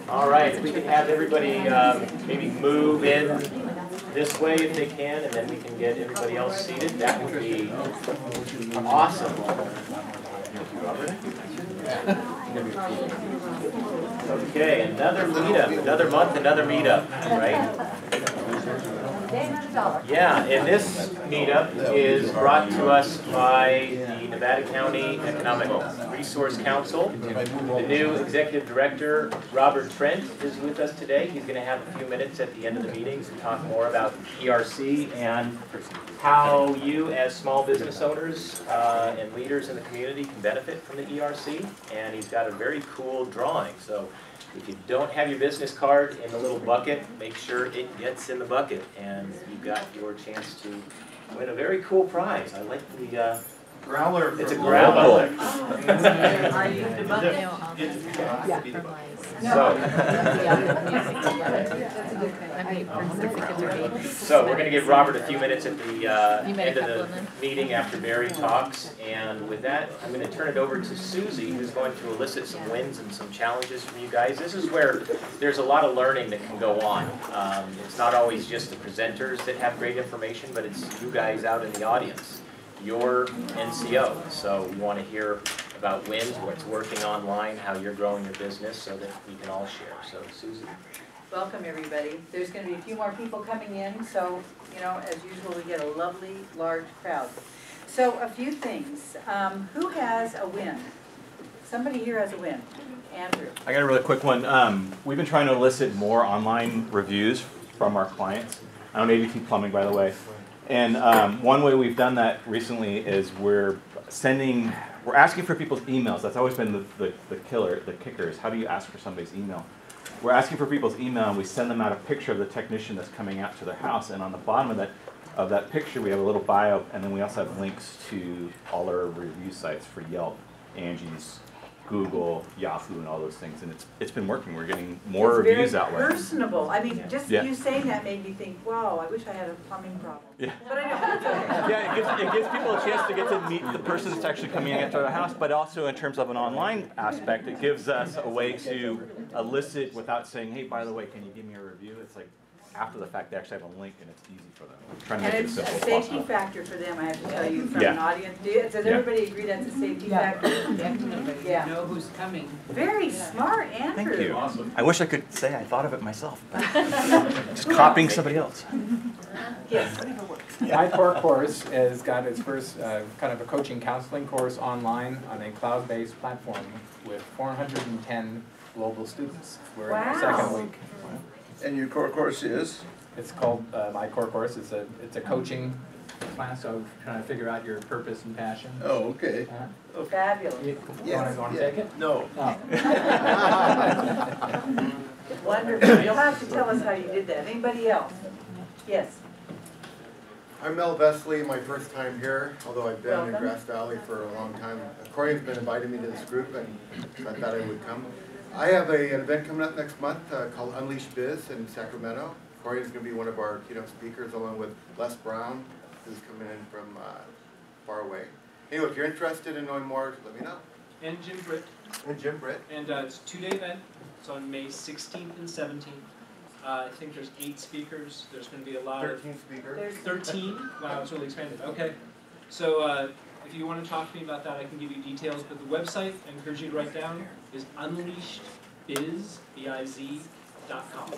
All right, if we could have everybody maybe move in this way if they can, and then we can get everybody else seated. That would be awesome. Okay, another meetup, another month, another meetup, right? Yeah, and this meetup is brought to us by the Nevada County Economic Resource Council. The new executive director, Robert Trent, is with us today. He's going to have a few minutes at the end of the meeting to talk more about ERC and how you as small business owners and leaders in the community can benefit from the ERC. And he's got a very cool drawing. So if you don't have your business card in the little bucket, make sure it gets in the bucket, and you've got your chance to win a very cool prize. I like the growler. It's a growler. Are you the bucket? So we're going to give Robert a few minutes at the end of the meeting after Barry talks, and with that I'm going to turn it over to Susie, who's going to elicit some wins and some challenges from you guys. This is where there's a lot of learning that can go on. It's not always just the presenters that have great information, but it's you guys out in the audience, your NCO. So we want to hear about wins, what's working online, how you're growing your business, so that we can all share. So Susie. Welcome everybody. There's going to be a few more people coming in, so as usual we get a lovely large crowd. So a few things. Who has a win? Somebody here has a win. Andrew. I got a really quick one. We've been trying to elicit more online reviews from our clients. I own ADT Plumbing, by the way. And one way we've done that recently is we're asking for people's emails. That's always been the kicker is how do you ask for somebody's email? We're asking for people's email, and we send them out a picture of the technician that's coming out to their house, and on the bottom of that picture we have a little bio, and then we also have links to all our review sites for Yelp, Angie's, Google, Yahoo, and all those things, and it's been working. We're getting more reviews that way. It's very personable. I mean, just you saying that made me think, wow, I wish I had a plumbing problem. Yeah. But I don't. Yeah, it gives people a chance to get to meet the person that's actually coming into their house, but also in terms of an online aspect, it gives us a way to elicit without saying, hey, by the way, can you give me a review? It's like after the fact, they actually have a link, and it's easy for them. Trying to make it And it's simple a as safety possible. factor for them, I have to tell you, from an audience. Does everybody agree that's a safety factor? Definitely. Yeah. You know who's coming. Very smart, Andrew. Thank you. Awesome. I wish I could say I thought of it myself. Just copying somebody else. Yes. My core course has got its first kind of a coaching counseling course online on a cloud-based platform with 410 global students. We're in our second week. And your core course is? It's called my core course. It's a coaching class of trying to figure out your purpose and passion. Oh, okay. Fabulous. You want to take it? No. Oh. Wonderful. You'll have to tell us how you did that. Anybody else? Yes. I'm Mel Vesley, my first time here, although I've been in Welcome. Grass Valley for a long time. Corey's been inviting me to this group, and I thought I would come. I have an event coming up next month called Unleash Biz in Sacramento. Corey is going to be one of our keynote speakers, along with Les Brown, who's coming in from far away. Anyway, if you're interested in knowing more, let me know. And Jim Britt. And Jim Britt. And it's a two-day event. It's on May 16th and 17th. I think there's 8 speakers. There's going to be a lot 13 speakers. There's 13? Wow, it's really expanded. Okay. So if you want to talk to me about that, I can give you details. But the website, I encourage you to write down, is unleashedbiz.com.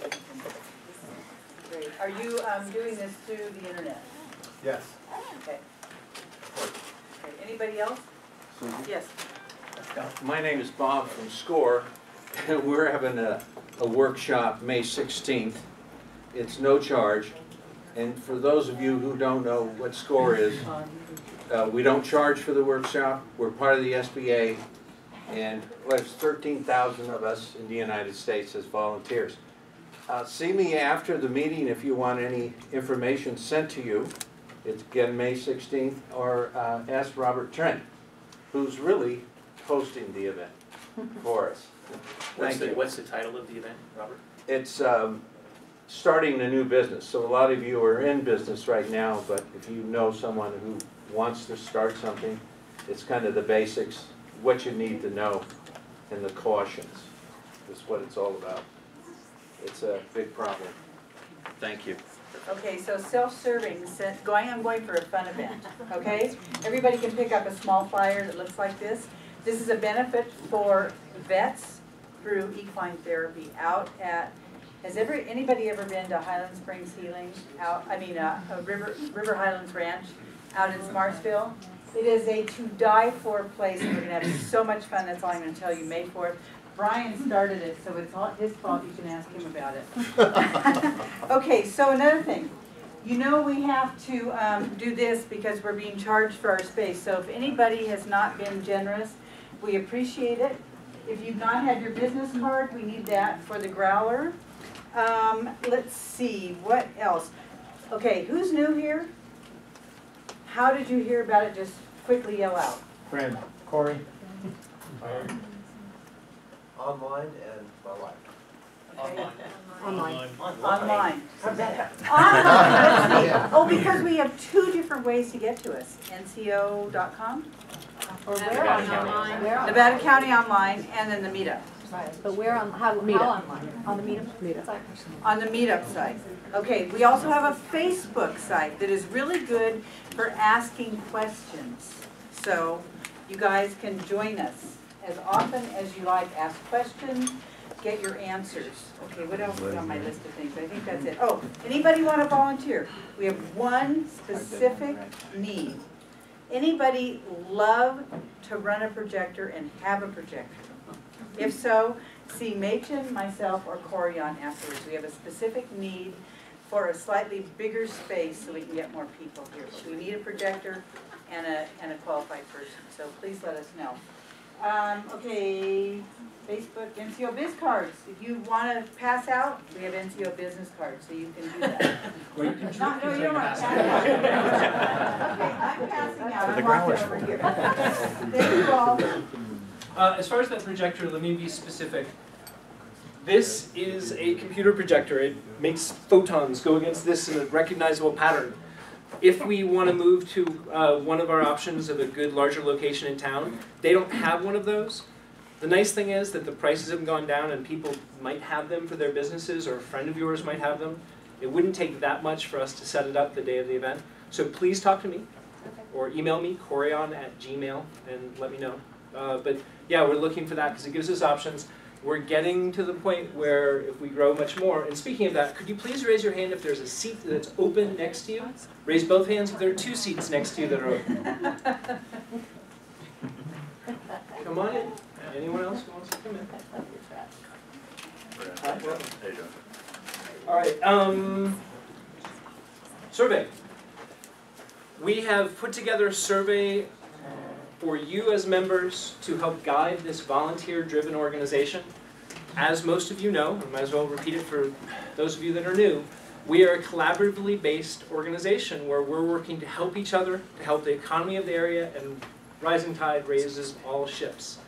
Great. Are you doing this through the internet? Yes. Okay. Anybody else? Yes. My name is Bob from SCORE, and we're having a workshop May 16th. It's no charge, and for those of you who don't know what SCORE is, we don't charge for the workshop. We're part of the SBA, and there's 13,000 of us in the United States as volunteers. See me after the meeting if you want any information sent to you. It's again May 16th, or ask Robert Trent, who's really hosting the event for us. What's the title of the event, Robert? It's starting a new business. So a lot of you are in business right now, but if you know someone who wants to start something, it's kind of the basics, what you need to know, and the cautions is what it's all about. It's a big problem. Thank you. Okay, so self-serving, I'm going for a fun event, okay? Everybody can pick up a small flyer that looks like this. This is a benefit for vets through equine therapy out at, anybody ever been to Highland Springs Healing? River Highlands Ranch out in Smartsville? It is a to die for place, and we're gonna have so much fun. That's all I'm gonna tell you, May 4th. Brian started it, so it's not his fault. You can ask him about it. Okay, so another thing. You know we have to do this because we're being charged for our space. So if anybody has not been generous, we appreciate it. If you've not had your business card, we need that for the growler. Let's see, what else? Okay, who's new here? How did you hear about it? Just quickly yell out. Friend, Corey? Online and my wife. Online. Online. Online, let's see. Oh, because we have two different ways to get to us. NCO.com? Or where Nevada County. Nevada County Online, and then the meetup. But where on, how online? On the meetup? On the meetup site. Okay, we also have a Facebook site that is really good for asking questions. So you guys can join us as often as you like. Ask questions, get your answers. Okay, what else is on my list of things? I think that's it. Oh, anybody want to volunteer? We have one specific need. Anybody love to run a projector and have a projector? If so, see Machen, myself, or Corian afterwards. We have a specific need for a slightly bigger space so we can get more people here. But we need a projector and a qualified person, so please let us know. Okay, Facebook, NCO Biz cards. If you want to pass out, we have NCO business cards, so you can do that. Or you can No, drink you your don't want to pass out. Okay, I'm passing out. I'm walking over here. Thank you all. As far as that projector, let me be specific. This is a computer projector. It makes photons go against this in a recognizable pattern. If we want to move to one of our options of a good larger location in town, they don't have one of those. The nice thing is that the prices have gone down and people might have them for their businesses, or a friend of yours might have them. It wouldn't take that much for us to set it up the day of the event. So please talk to me or email me, corion@gmail, and let me know. But yeah, we're looking for that because it gives us options. We're getting to the point where if we grow much more, and speaking of that, could you please raise your hand if there's a seat that's open next to you? Raise both hands if there are two seats next to you that are open. Come on in. Anyone else who wants to come in? Hi, welcome. How you doing? All right, survey. We have put together a survey for you as members to help guide this volunteer-driven organization. As most of you know, I might as well repeat it for those of you that are new, we are a collaboratively based organization where we're working to help each other, to help the economy of the area, and rising tide raises all ships.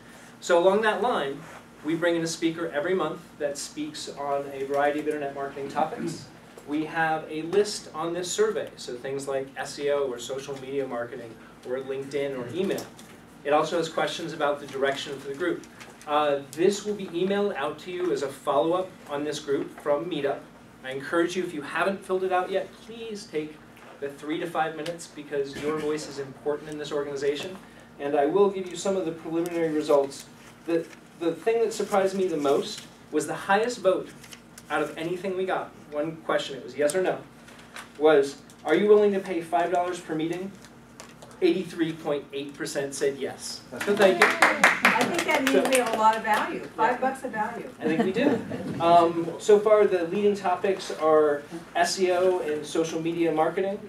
So along that line, we bring in a speaker every month that speaks on a variety of internet marketing topics. We have a list on this survey, so things like SEO or social media marketing or LinkedIn or email. It also has questions about the direction for the group. This will be emailed out to you as a follow-up on this group from Meetup. I encourage you, if you haven't filled it out yet, please take the 3 to 5 minutes because your voice is important in this organization. And I will give you some of the preliminary results. The thing that surprised me the most was the highest vote out of anything we got. One question, it was yes or no, was, are you willing to pay $5 per meeting? 83.8% said yes. So thank you. I think that means we have a lot of value. $5 of value. I think we do. So far, the leading topics are SEO and social media marketing.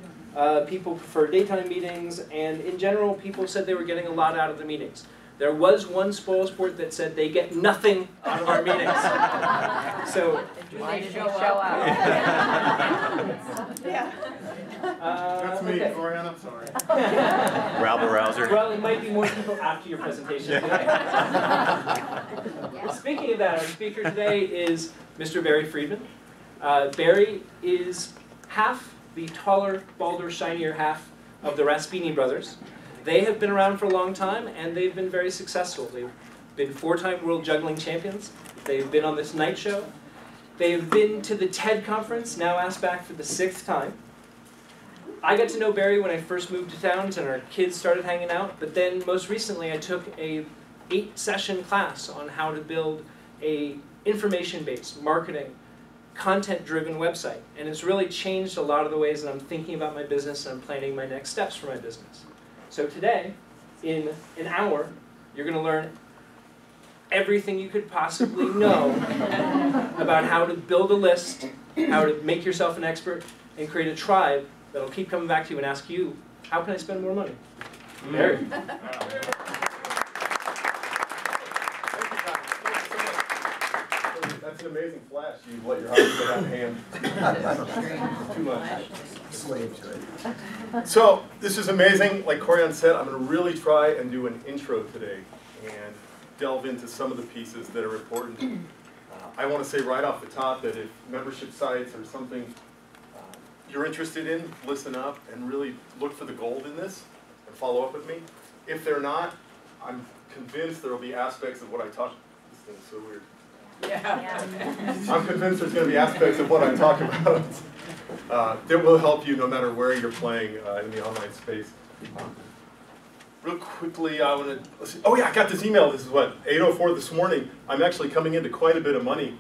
People prefer daytime meetings, and in general, people said they were getting a lot out of the meetings. There was one spoilsport that said they get nothing out of our meetings. So, Why did they show up? Yeah. That's me, okay. Corian, I'm sorry. Rabble rouser. Well, it might be more people after your presentation today. Speaking of that, our speaker today is Mr. Barry Friedman. Barry is half the taller, balder, shinier half of the Raspini brothers. They have been around for a long time, and they've been very successful. They've been 4-time world juggling champions. They've been on this night show. They've been to the TED conference, now asked back for the 6th time. I got to know Barry when I first moved to towns and our kids started hanging out, but then most recently I took a 8-session class on how to build a information-based, marketing, content-driven website. And it's really changed a lot of the ways that I'm thinking about my business and I'm planning my next steps for my business. So today, in an hour, you're going to learn everything you could possibly know about how to build a list, how to make yourself an expert, and create a tribe that'll keep coming back to you and ask you, how can I spend more money? Barry. That's an amazing flash. You let your heart get out of hand. Too much. Slave to it. So this is amazing. Like Corian said, I'm going to really try and do an intro today and delve into some of the pieces that are important. I want to say right off the top that if membership sites are something you're interested in, listen up and really look for the gold in this and follow up with me. If they're not, I'm convinced there will be aspects of what I talk. This thing's so weird. Yeah. I'm convinced there's going to be aspects of what I talk about that will help you no matter where you're playing in the online space. Real quickly, I want to. Oh yeah, I got this email. This is what 8:04 this morning. I'm actually coming into quite a bit of money.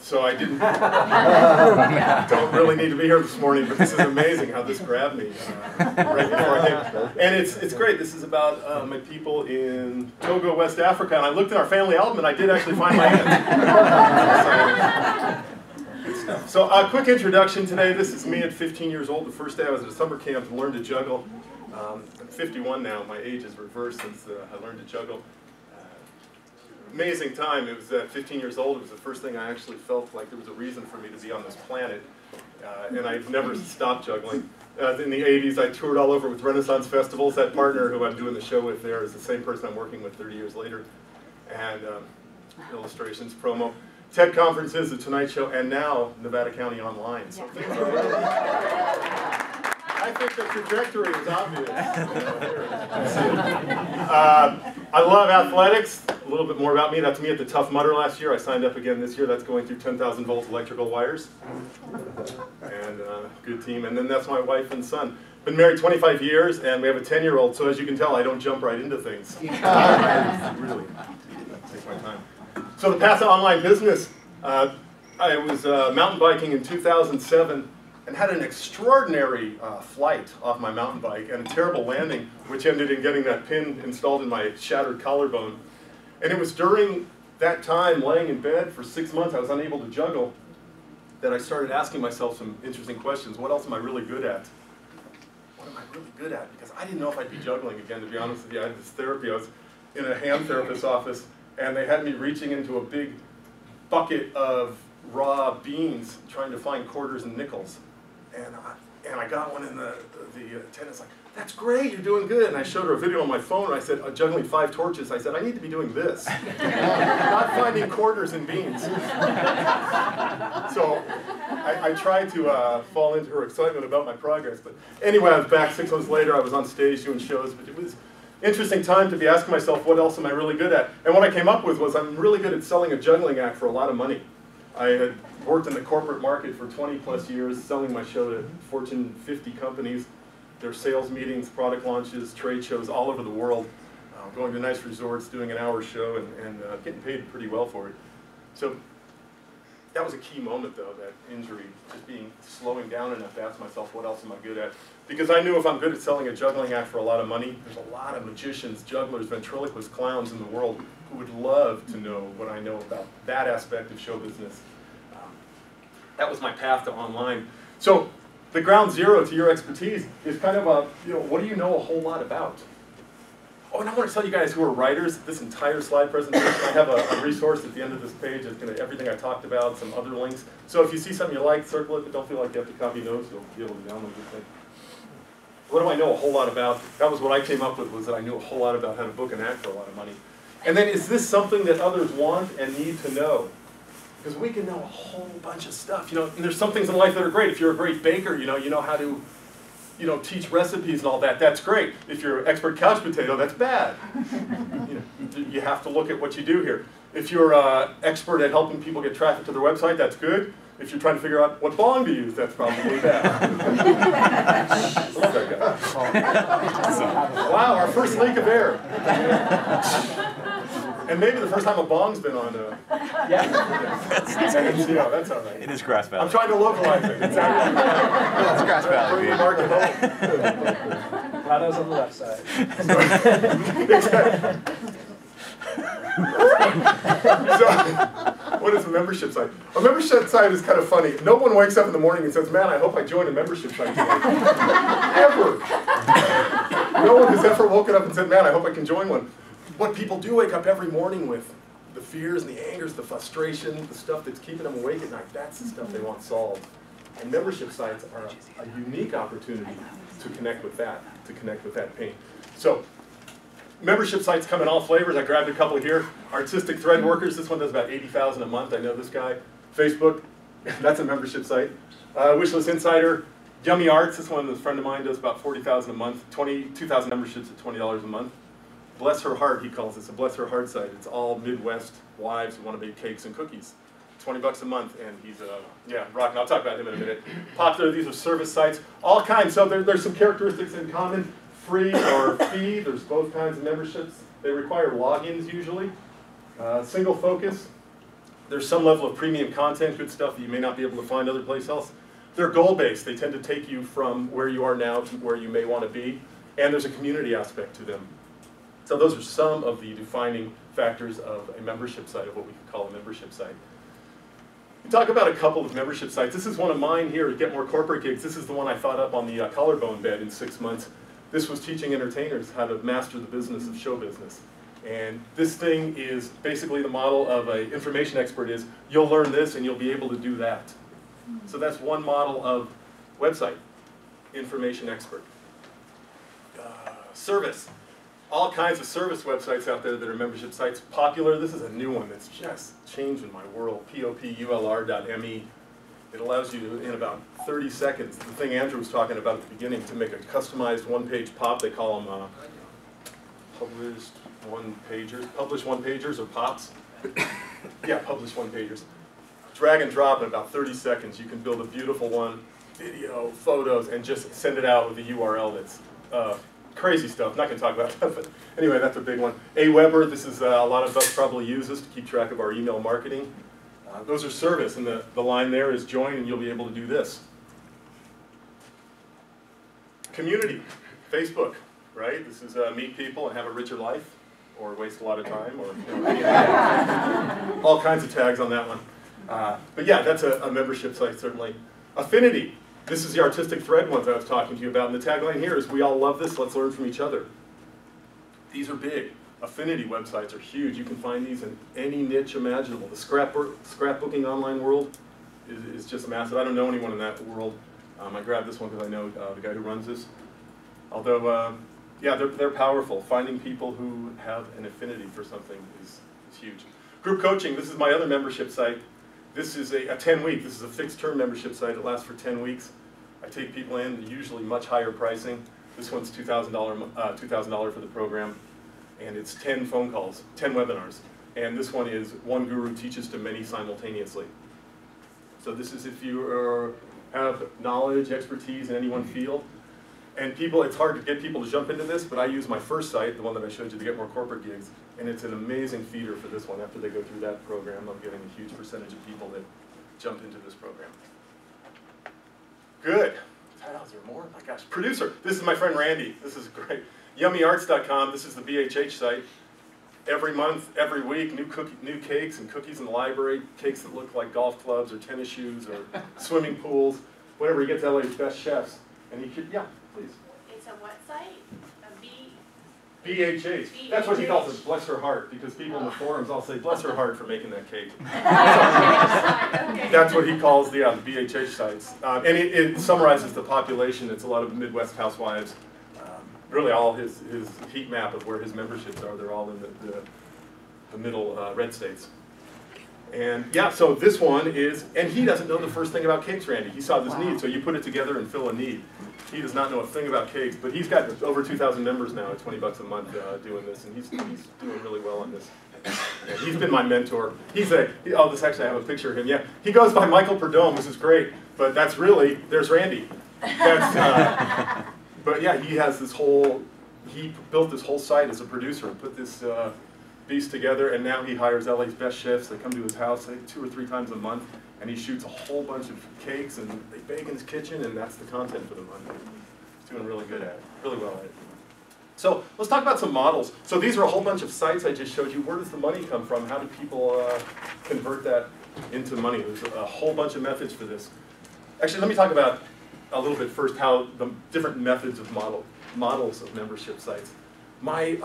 So I didn't, don't really need to be here this morning, but this is amazing how this grabbed me right before I came. And it's great. This is about my people in Togo, West Africa. And I looked in our family album and I did actually find my aunt. Good stuff. So a quick introduction today. This is me at 15 years old. The first day I was at a summer camp to learn to juggle. I'm 51 now. My age is reversed since I learned to juggle. Amazing time. It was at 15 years old. It was the first thing I actually felt like there was a reason for me to be on this planet. And I've never stopped juggling. In the 80s, I toured all over with Renaissance festivals. That partner who I'm doing the show with there is the same person I'm working with 30 years later. And illustrations, promo, TED conferences, The Tonight Show, and now Nevada County Online. So things are really, I think the trajectory is obvious. I love athletics. A little bit more about me. That's me at the Tough Mudder last year. I signed up again this year. That's going through 10,000 volt electrical wires. And good team. And then that's my wife and son. Been married 25 years, and we have a 10-year-old. So as you can tell, I don't jump right into things. Really, take my time. So the path to online business. I was mountain biking in 2007. And had an extraordinary flight off my mountain bike and a terrible landing, which ended in getting that pin installed in my shattered collarbone. And it was during that time, laying in bed for 6 months, I was unable to juggle, that I started asking myself some interesting questions. What else am I really good at? What am I really good at? Because I didn't know if I'd be juggling again, to be honest with you. I had this therapy. I was in a hand therapist's office, and they had me reaching into a big bucket of raw beans, trying to find quarters and nickels. And I got one, and the attendant's like, "That's great, you're doing good." And I showed her a video on my phone, and I said, juggling 5 torches. I said, I need to be doing this, not finding quarters and beans. So I tried to fall into her excitement about my progress. But anyway, I was back 6 months later. I was on stage doing shows, but it was an interesting time to be asking myself, what else am I really good at? And what I came up with was I'm really good at selling a juggling act for a lot of money. I had worked in the corporate market for 20 plus years, selling my show to Fortune 50 companies, their sales meetings, product launches, trade shows all over the world, going to nice resorts, doing an hour show, and getting paid pretty well for it. So that was a key moment, though, that injury, just slowing down enough to ask myself, what else am I good at? Because I knew if I'm good at selling a juggling act for a lot of money, there's a lot of magicians, jugglers, ventriloquist clowns in the world who would love to know what I know about that aspect of show business. That was my path to online. So the ground zero to your expertise is kind of a, what do you know a whole lot about? Oh, and I want to tell you guys who are writers, this entire slide presentation, I have a resource at the end of this page that's going to everything I talked about, some other links. So if you see something you like, circle it, but don't feel like you have to copy notes, you'll be able to download this thing. What do I know a whole lot about? That was what I came up with, was that I knew a whole lot about how to book an act for a lot of money. And then, is this something that others want and need to know? Because we can know a whole bunch of stuff, and there's some things in life that are great. If you're a great baker, you know how to, teach recipes and all that, that's great. If you're an expert couch potato, that's bad. You have to look at what you do here. If you're an expert at helping people get traffic to their website, that's good. If you're trying to figure out what bong to use, that's probably bad. Wow, our first leak of air. And maybe the first time a bong's been on. Yeah, that's all right. It is Grass Valley. I'm trying to localize it. It's Grass Valley. Bring the market home. Prado's on the left side. So, what is a membership site? A membership site is kind of funny. No one wakes up in the morning and says, man, I hope I join a membership site today. Ever. No one has ever woken up and said, man, I hope I can join one. What people do wake up every morning with, the fears and the angers, the frustration, the stuff that's keeping them awake at night, that's the stuff they want solved. And membership sites are a unique opportunity to connect with that pain. So, membership sites come in all flavors. I grabbed a couple here. Artistic Thread Workers, this one does about $80,000 a month. I know this guy. Facebook, that's a membership site. Wishlist Insider, Yummy Arts, this one, a friend of mine, does about $40,000 a month. 2,000 memberships at $20 a month. Bless Her Heart, he calls this a Bless Her Heart site. It's all Midwest wives who want to bake cakes and cookies. $20 a month, and he's rocking. I'll talk about him in a minute. Popular, these are service sites, all kinds. So there's some characteristics in common. Free or fee, there's both kinds of memberships. They require logins usually. Single focus, there's some level of premium content, good stuff that you may not be able to find other place else. They're goal-based. They tend to take you from where you are now to where you may want to be. And there's a community aspect to them. So those are some of the defining factors of a membership site, of what we could call a membership site. We talk about a couple of membership sites. This is one of mine here at Get More Corporate Gigs. This is the one I thought up on the collarbone bed in 6 months. This was teaching entertainers how to master the business of show business. And this thing is basically the model of an information expert is, you'll learn this and you'll be able to do that. So that's one model of website, information expert. Service. All kinds of service websites out there that are membership sites. Popular, this is a new one that's just changing my world, populr.me. It allows you to, in about 30 seconds, the thing Andrew was talking about at the beginning, to make a customized one-page pop. They call them published one-pagers or pops. Yeah, published one-pagers. Drag and drop in about 30 seconds. You can build a beautiful one, video, photos, and just send it out with a URL that's crazy stuff. Not going to talk about that, but anyway, that's a big one. Aweber, this is a lot of us probably use this to keep track of our email marketing. Those are service, and the line there is join, and you'll be able to do this. Community, Facebook, right? This is meet people and have a richer life, or waste a lot of time, or all kinds of tags on that one. But yeah, that's a membership site, certainly. Affinity, this is the Artistic Thread ones I was talking to you about, and the tagline here is, we all love this, let's learn from each other. These are big. Affinity websites are huge. You can find these in any niche imaginable. The scrapbooking online world is just massive. I don't know anyone in that world. I grabbed this one because I know the guy who runs this. Although, yeah, they're powerful. Finding people who have an affinity for something is huge. Group coaching, this is my other membership site. This is a 10-week, this is a fixed-term membership site. It lasts for 10 weeks. I take people in, usually much higher pricing. This one's $2,000 for the program. And it's 10 phone calls, 10 webinars. And this one is one guru teaches to many simultaneously. So this is if you have knowledge, expertise in any one field. And people, it's hard to get people to jump into this, but I use my first site, the one that I showed you, to Get More Corporate Gigs. And it's an amazing feeder for this one. After they go through that program, I'm getting a huge percentage of people that jump into this program. Good. Oh, is there more? My gosh. Producer. This is my friend Randy. This is great. YummyArts.com, this is the BHH site. Every month, every week, new cakes and cookies in the library, cakes that look like golf clubs or tennis shoes or swimming pools, whatever. He gets LA's best chefs. And he could, yeah, please. It's a what site? A BHH. That's what he calls it, Bless Her Heart, because people in the forums all say, bless her heart for making that cake. That's what he calls the BHH sites. And it summarizes the population. It's a lot of Midwest housewives. Really all his heat map of where his memberships are, they're all in the middle red states. And yeah, so this one is, and he doesn't know the first thing about cakes, Randy. He saw this need, so you put it together and fill a need. He does not know a thing about cakes, but he's got over 2,000 members now at $20 a month doing this, and he's doing really well on this. And he's been my mentor. Oh, this actually, I have a picture of him. Yeah, he goes by Michael Perdome, which is great, but that's really, there's Randy. That's, but yeah, he built this whole site as a producer and put this beast together, and now he hires LA's best chefs. They come to his house 2 or 3 times a month, and he shoots a whole bunch of cakes, and they bake in his kitchen, and that's the content for the month. He's doing really good at it, really well at it. So let's talk about some models. So these are a whole bunch of sites I just showed you. Where does the money come from? How do people convert that into money? There's a whole bunch of methods for this. Actually, let me talk about a little bit first how the different methods of models of membership sites. Let me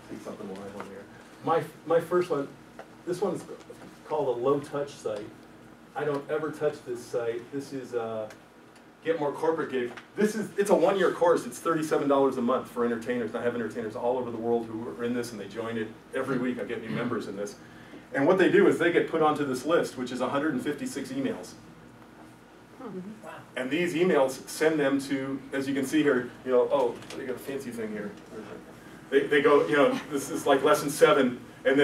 take something while I'm on here. My first one, this one's called a low-touch site. I don't ever touch this site. This is Get More Corporate Gig. It's a 1-year course. It's $37 a month for entertainers. I have entertainers all over the world who are in this, and they join it every week. I get new members in this. And what they do is they get put onto this list, which is 156 emails. And these emails send them to, as you can see here, oh, they got a fancy thing here. They go, this is like lesson 7, and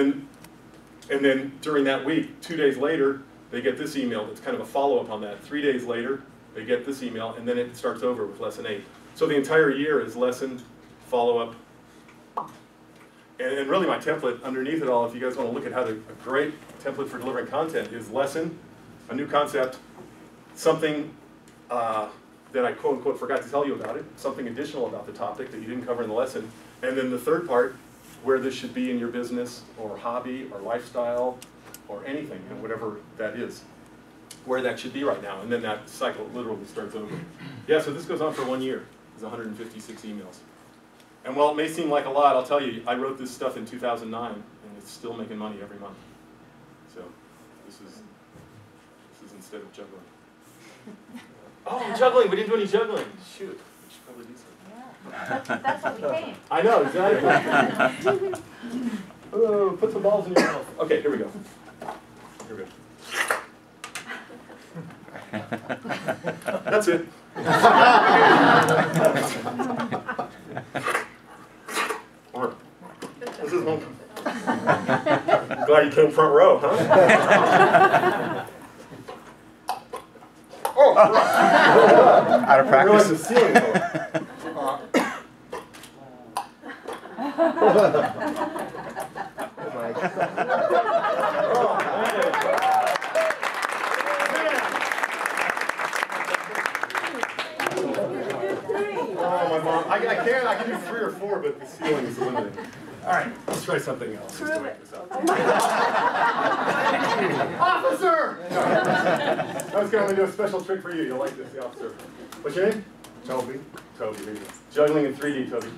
then during that week, 2 days later, they get this email that's kind of a follow-up on that. 3 days later, they get this email, and then it starts over with lesson 8. So the entire year is lesson, follow-up, and really my template underneath it all, if you guys want to look at how a great template for delivering content is lesson, a new concept, something that I quote-unquote forgot to tell you about it, something additional about the topic that you didn't cover in the lesson, and then the third part, where this should be in your business or hobby or lifestyle or anything, whatever that is, where that should be right now, and then that cycle literally starts over. Yeah, so this goes on for 1 year. It's 156 emails. And while it may seem like a lot, I'll tell you, I wrote this stuff in 2009, and it's still making money every month. So this is instead of juggling. Oh, juggling! We didn't do any juggling. Shoot, we should probably do something. That's what we came. I know, exactly. Oh, put some balls in your mouth. Okay, here we go. Here we go. That's it. This is home. I'm glad you came front row, huh? Oh, Out of I practice. realized the ceiling I can do 3 or 4, but the ceiling is limited. All right, let's try something else. Just to wake this up. Officer! I was going to do a special trick for you. You'll like this, the officer. What's your name? Toby. Toby, there you go. Juggling in 3D, Toby.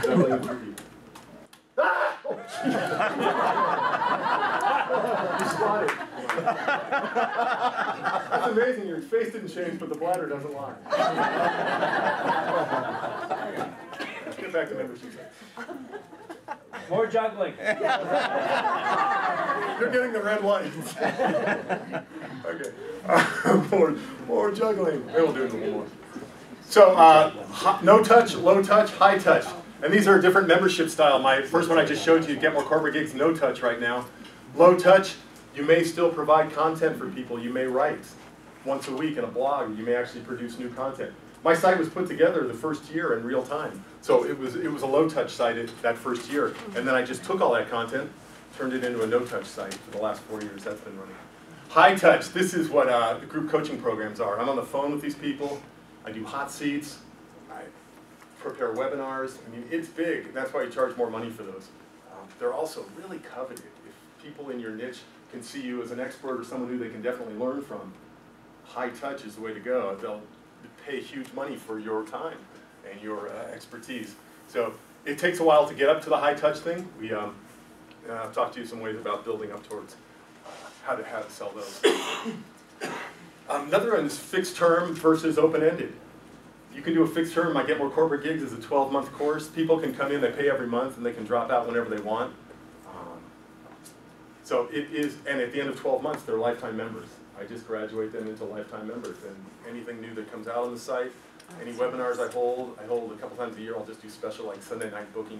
Juggling in 3D. Ah! Oh, you spotted. That's amazing. Your face didn't change, but the bladder doesn't lie. Let's get back to membership. More juggling. You're getting the red light. Okay. More juggling. Maybe we'll do it a little more. So, no touch, low touch, high touch. And these are a different membership style. My first one I just showed you, Get More Corporate Gigs, no touch right now. Low touch, you may still provide content for people. You may write once a week in a blog. You may actually produce new content. My site was put together the first year in real time. So it was a low-touch site that first year. And then I just took all that content, turned it into a no-touch site for the last 4 years that's been running. High touch, this is what the group coaching programs are. I'm on the phone with these people. I do hot seats. I prepare webinars. I mean, it's big. That's why you charge more money for those. They're also really coveted. If people in your niche can see you as an expert or someone who they can definitely learn from, high touch is the way to go. They'll pay huge money for your time and your expertise. So it takes a while to get up to the high touch thing. I've talked to you some ways about building up towards how to sell those. Another one is fixed term versus open-ended. You can do a fixed term. My Get More Corporate Gigs is a 12-month course. People can come in, they pay every month, and they can drop out whenever they want. So it is, and at the end of 12 months, they're lifetime members. I just graduate them into lifetime members, and anything new that comes out on the site, any webinars I hold a couple times a year. I'll just do special like Sunday night booking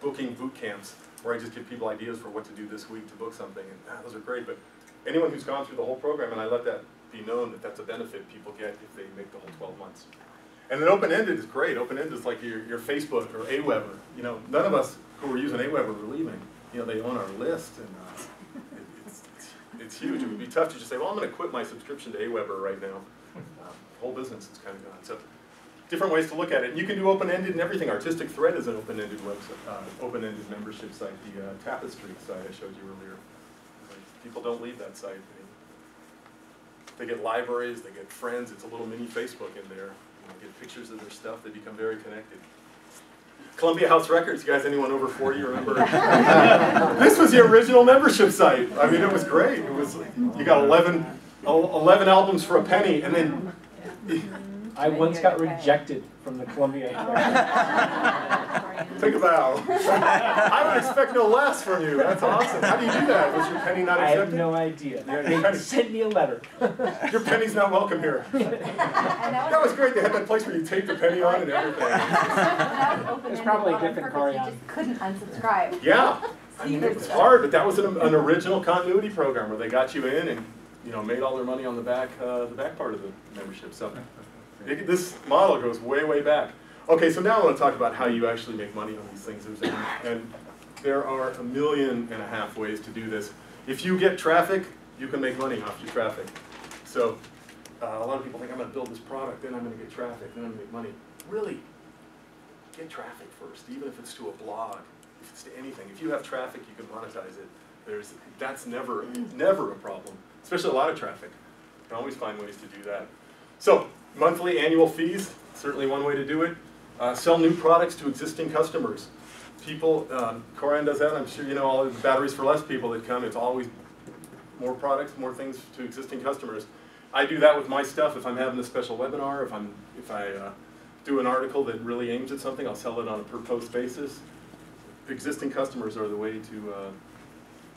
boot camps, where I just give people ideas for what to do this week to book something, and those are great. But anyone who's gone through the whole program, and I let that be known that that's a benefit people get if they make the whole 12 months. And then open-ended is great. Open-ended is like your Facebook or Aweber. You know, none of us who are using Aweber are leaving. You know, they own our list, and it's huge. It would be tough to just say, well, I'm going to quit my subscription to Aweber right now. The whole business is kind of gone. So different ways to look at it. And you can do open-ended and everything. Artistic Thread is an open-ended website, open-ended membership site. The Tapestry site I showed you earlier. People don't leave that site. They get libraries, they get friends. It's a little mini Facebook in there. They get pictures of their stuff. They become very connected. Columbia House Records, you guys, anyone over 40 remember? This was the original membership site. I mean, it was great. It was, you got 11 albums for a penny, and then... I once got rejected from the Columbia. Take a bow. I would expect no less from you. That's awesome. How do you do that? Was your penny not accepted? I have no idea. They sent me a letter. Your penny's not welcome here. That was great. They had that place where you take the penny on and everything. It's probably a different Corian. You just couldn't unsubscribe. Yeah. I mean, it was hard, but that was an original continuity program where they got you in and, you know, made all their money on the back part of the membership. So this model goes way, way back. Okay, so now I want to talk about how you actually make money on these things. And there are 1.5 million ways to do this. If you get traffic, you can make money off your traffic. So a lot of people think, I'm going to build this product, then I'm going to get traffic, then I'm going to make money. Really, get traffic first, even if it's to a blog, if it's to anything. If you have traffic, you can monetize it. That's never a problem, especially a lot of traffic. You can always find ways to do that. So monthly, annual fees, certainly one way to do it. Sell new products to existing customers. People, Corian does that. I'm sure you know all the Batteries for Less people that come. It's always more products, more things to existing customers. I do that with my stuff. If I'm having a special webinar, if I do an article that really aims at something, I'll sell it on a per post basis. Existing customers are the way to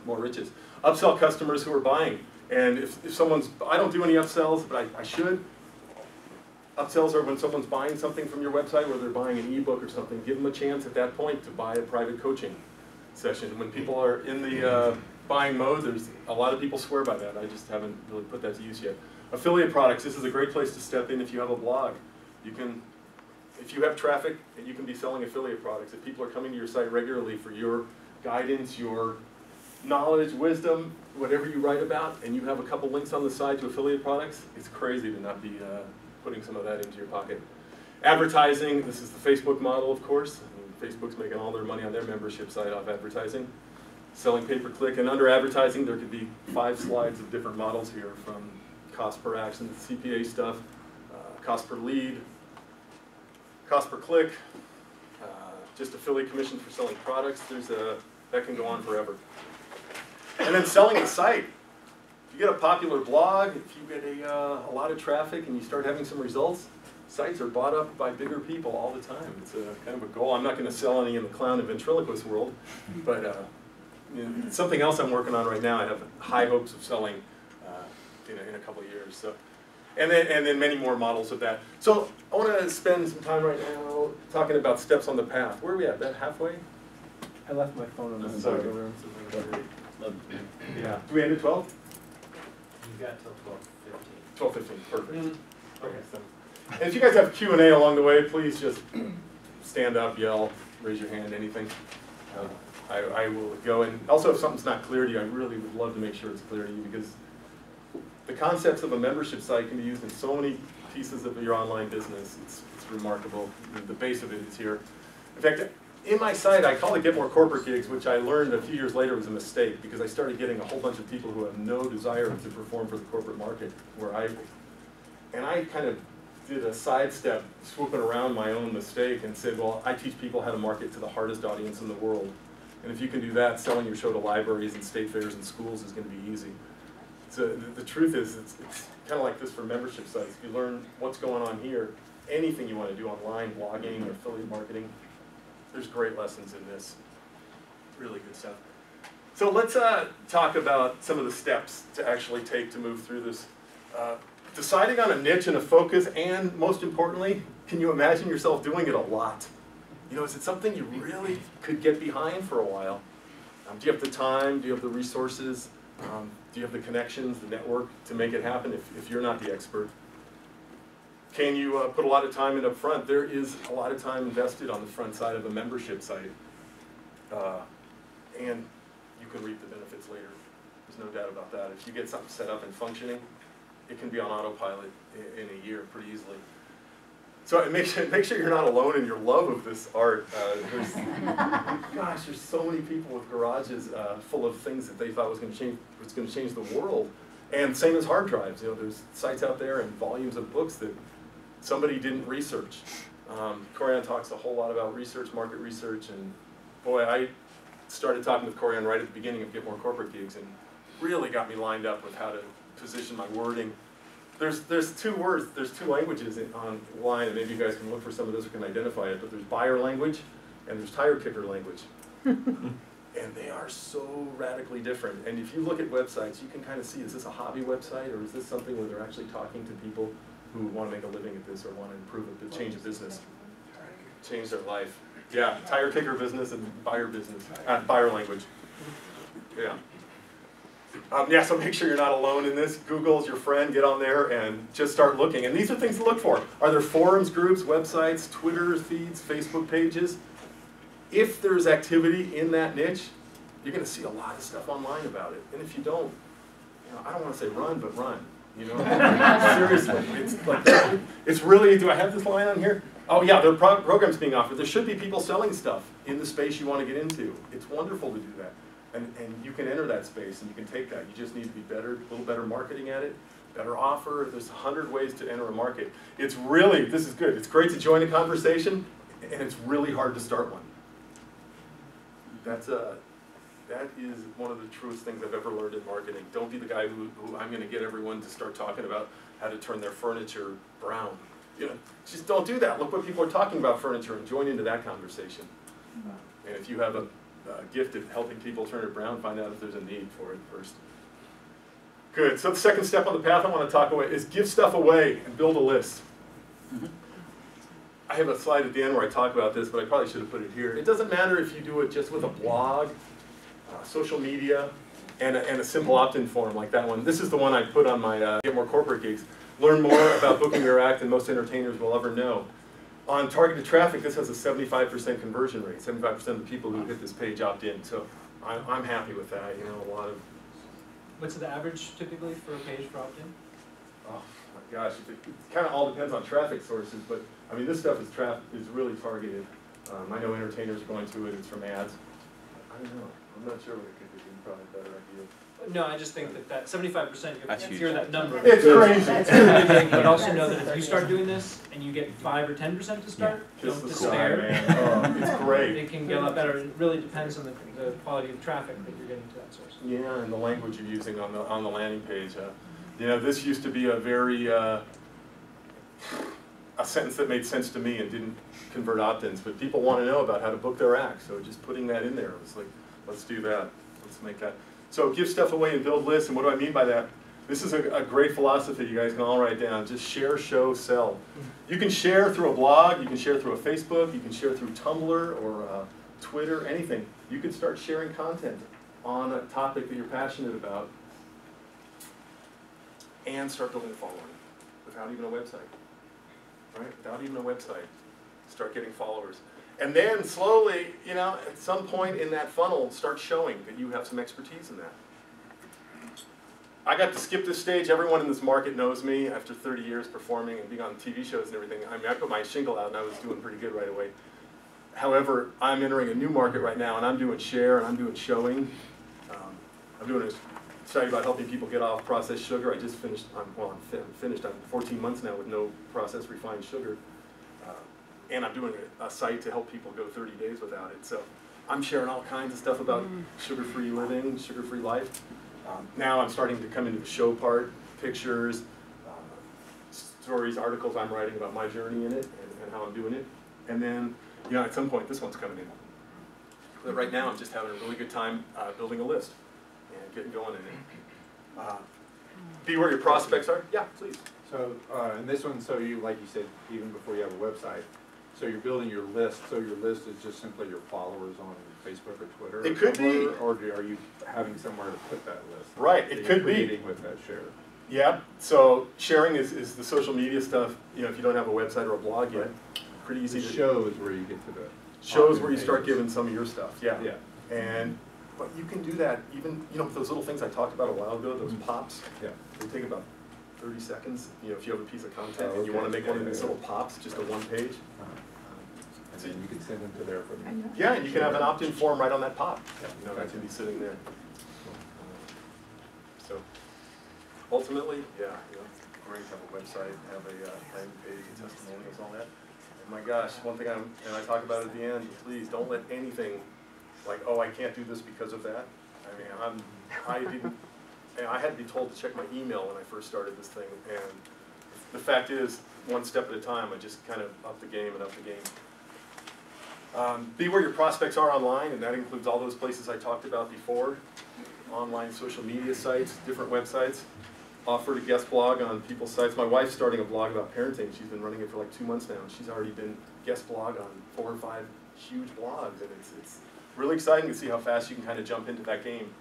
more riches. Upsell customers who are buying. And if someone's, I don't do any upsells, but I should. Upsells are when someone's buying something from your website, where they're buying an ebook or something. Give them a chance at that point to buy a private coaching session. When people are in the buying mode, there's a lot of people swear by that. I just haven't really put that to use yet. Affiliate products, this is a great place to step in if you have a blog. You can, if you have traffic, and you can be selling affiliate products. If people are coming to your site regularly for your guidance, your knowledge, wisdom, whatever you write about, and you have a couple links on the side to affiliate products, it's crazy to not be putting some of that into your pocket. Advertising, this is the Facebook model, of course. I mean, Facebook's making all their money on their membership site off advertising. Selling pay-per-click, and under advertising, there could be 5 slides of different models here, from cost per action, CPA stuff, cost per lead, cost per click, just affiliate commission for selling products. That can go on forever. And then selling the site. If you get a popular blog, if you get a lot of traffic and you start having some results, sites are bought up by bigger people all the time. It's a kind of a goal. I'm not going to sell any in the clown and ventriloquist world, but you know, it's something else I'm working on right now. I have high hopes of selling in a couple of years. So, and then many more models of that. So I want to spend some time right now talking about steps on the path. Where are we at? That halfway? I left my phone in the Sorry. other room. Yeah. Do we end at 12? You got till 12:15. 12:15, perfect. Okay, so. And if you guys have Q&A along the way, please just stand up, yell, raise your hand, anything. I will go. And also, if something's not clear to you, I really would love to make sure it's clear to you, because the concepts of a membership site can be used in so many pieces of your online business. It's remarkable. The base of it is here. In fact, in my site, I call it Get More Corporate Gigs, which I learned a few years later was a mistake, because I started getting a whole bunch of people who have no desire to perform for the corporate market, and I kind of did a sidestep, swooping around my own mistake, and said, well, I teach people how to market to the hardest audience in the world. And if you can do that, selling your show to libraries and state fairs and schools is going to be easy. So the truth is, it's kind of like this for membership sites. If you learn what's going on here, anything you want to do online, blogging, or affiliate marketing, there's great lessons in this. Really good stuff. So let's talk about some of the steps to actually take to move through this. Deciding on a niche and a focus, and most importantly, can you imagine yourself doing it a lot? You know, is it something you really could get behind for a while? Do you have the time? Do you have the resources? Do you have the connections, the network to make it happen if you're not the expert? Can you put a lot of time in up front? There is a lot of time invested on the front side of a membership site. And you can reap the benefits later. There's no doubt about that. If you get something set up and functioning, it can be on autopilot in a year pretty easily. So make sure you're not alone in your love of this art. Gosh, there's so many people with garages full of things that they thought was going to change the world. And same as hard drives. You know, there's sites out there and volumes of books that somebody didn't research. Corian talks a whole lot about research, market research, and boy, I started talking with Corian right at the beginning of Get More Corporate Gigs, and really got me lined up with how to position my wording. There's two words, there's two languages online, and maybe you guys can look for some of those who can identify it, but there's buyer language and there's tire kicker language. And they are so radically different. And if you look at websites, you can kind of see, is this a hobby website, or is this something where they're actually talking to people who want to make a living at this or want to improve it, to change a business, change their life. Yeah, tire kicker business and buyer business, buyer language. Yeah. Yeah, so make sure you're not alone in this. Google's your friend, get on there and just start looking. And these are things to look for. Are there forums, groups, websites, Twitter feeds, Facebook pages? If there's activity in that niche, you're going to see a lot of stuff online about it. And if you don't, you know, I don't want to say run, but run. You know, seriously, it's like, it's really, do I have this line on here? Oh yeah, there are programs being offered. There should be people selling stuff in the space you want to get into. It's wonderful to do that. And you can enter that space and you can take that. You just need to be better, a little better marketing at it, better offer. There's 100 ways to enter a market. It's really, this is good. It's great to join a conversation, and it's really hard to start one. That is one of the truest things I've ever learned in marketing. Don't be the guy who I'm going to get everyone to start talking about how to turn their furniture brown. You know, just don't do that. Look what people are talking about furniture and join into that conversation. And if you have a gift at helping people turn it brown, find out if there's a need for it first. Good. So the second step on the path I want to talk about is give stuff away and build a list. I have a slide at the end where I talk about this, but I probably should have put it here. It doesn't matter if you do it just with a blog, social media, and a simple opt-in form like that one. This is the one I put on my Get More Corporate Gigs. Learn more about booking your act than most entertainers will ever know. On targeted traffic, this has a 75% conversion rate. 75% of the people who hit this page opt in. So I'm happy with that. You know, a lot of. What's the average typically for a page for opt-in? Oh my gosh, it kind of all depends on traffic sources, but I mean this stuff is really targeted. I know entertainers are going to it. It's from ads. I don't know. I'm not sure what it could be. Probably a better idea. No, I just think that 75%, That's you hear that number. It's crazy. It's really big, but also know that if you start doing this and you get 5 or 10% to start, Just don't the despair. man. It's great. It can get a lot better. It really depends on the quality of traffic that you're getting to that source. Yeah, and the language you're using on the landing page. You know, this used to be a very a sentence that made sense to me and didn't convert opt-ins, but people want to know about how to book their act, so just putting that in there was like, let's do that. Let's make that. So give stuff away and build lists, and what do I mean by that? This is a great philosophy you guys can all write down. Just share, show, sell. You can share through a blog, you can share through a Facebook, you can share through Tumblr or Twitter, anything. You can start sharing content on a topic that you're passionate about and start building a following without even a website. Right? Without even a website. Start getting followers. And then slowly, you know, at some point in that funnel, start showing that you have some expertise in that. I got to skip this stage. Everyone in this market knows me after 30 years performing and being on TV shows and everything. I mean, I put my shingle out and I was doing pretty good right away. However, I'm entering a new market right now and I'm doing share and I'm doing showing. I'm doing a study about helping people get off processed sugar. I just finished, I'm finished. I'm 14 months now with no processed refined sugar. And I'm doing a site to help people go 30 days without it. So I'm sharing all kinds of stuff about sugar-free living, sugar-free life. Now I'm starting to come into the show part, pictures, stories, articles I'm writing about my journey in it and how I'm doing it. And then, you know, at some point this one's coming in. that right now I'm just having a really good time building a list and getting going in it. Be where your prospects are. Yeah, please. So, and this one, so you, like you said, even before you have a website, so you're building your list, so your list is just simply your followers on Facebook or Twitter? It could be. Or are you having somewhere to put that list? Right, it could be. Creating with that share? Yeah, so sharing is the social media stuff, you know, if you don't have a website or a blog yet, pretty easy The to. shows where you get to the. Shows where you start giving some of your stuff, yeah. Yeah. And, but you can do that even, you know, those little things I talked about a while ago, those pops. Yeah. They take about 30 seconds, you know, if you have a piece of content Oh, and you okay. want to make one of these little pops, just a one page. And so you can send them to there for them. Yeah, and you can have an opt-in form right on that pop. You know, that can be sitting there. So, ultimately, yeah, you know, great to have a website, have a landing page, testimonials, all that. And my gosh, one thing and I talk about at the end, please don't let anything like, oh, I can't do this because of that. I mean, I had to be told to check my email when I first started this thing, and the fact is, one step at a time, I just kind of upped the game and upped the game. Be where your prospects are online, and that includes all those places I talked about before, online social media sites, different websites. Offer to guest blog on people's sites. My wife's starting a blog about parenting. She's been running it for like 2 months now. She's already been guest blog on 4 or 5 huge blogs, and it's really exciting to see how fast you can kind of jump into that game.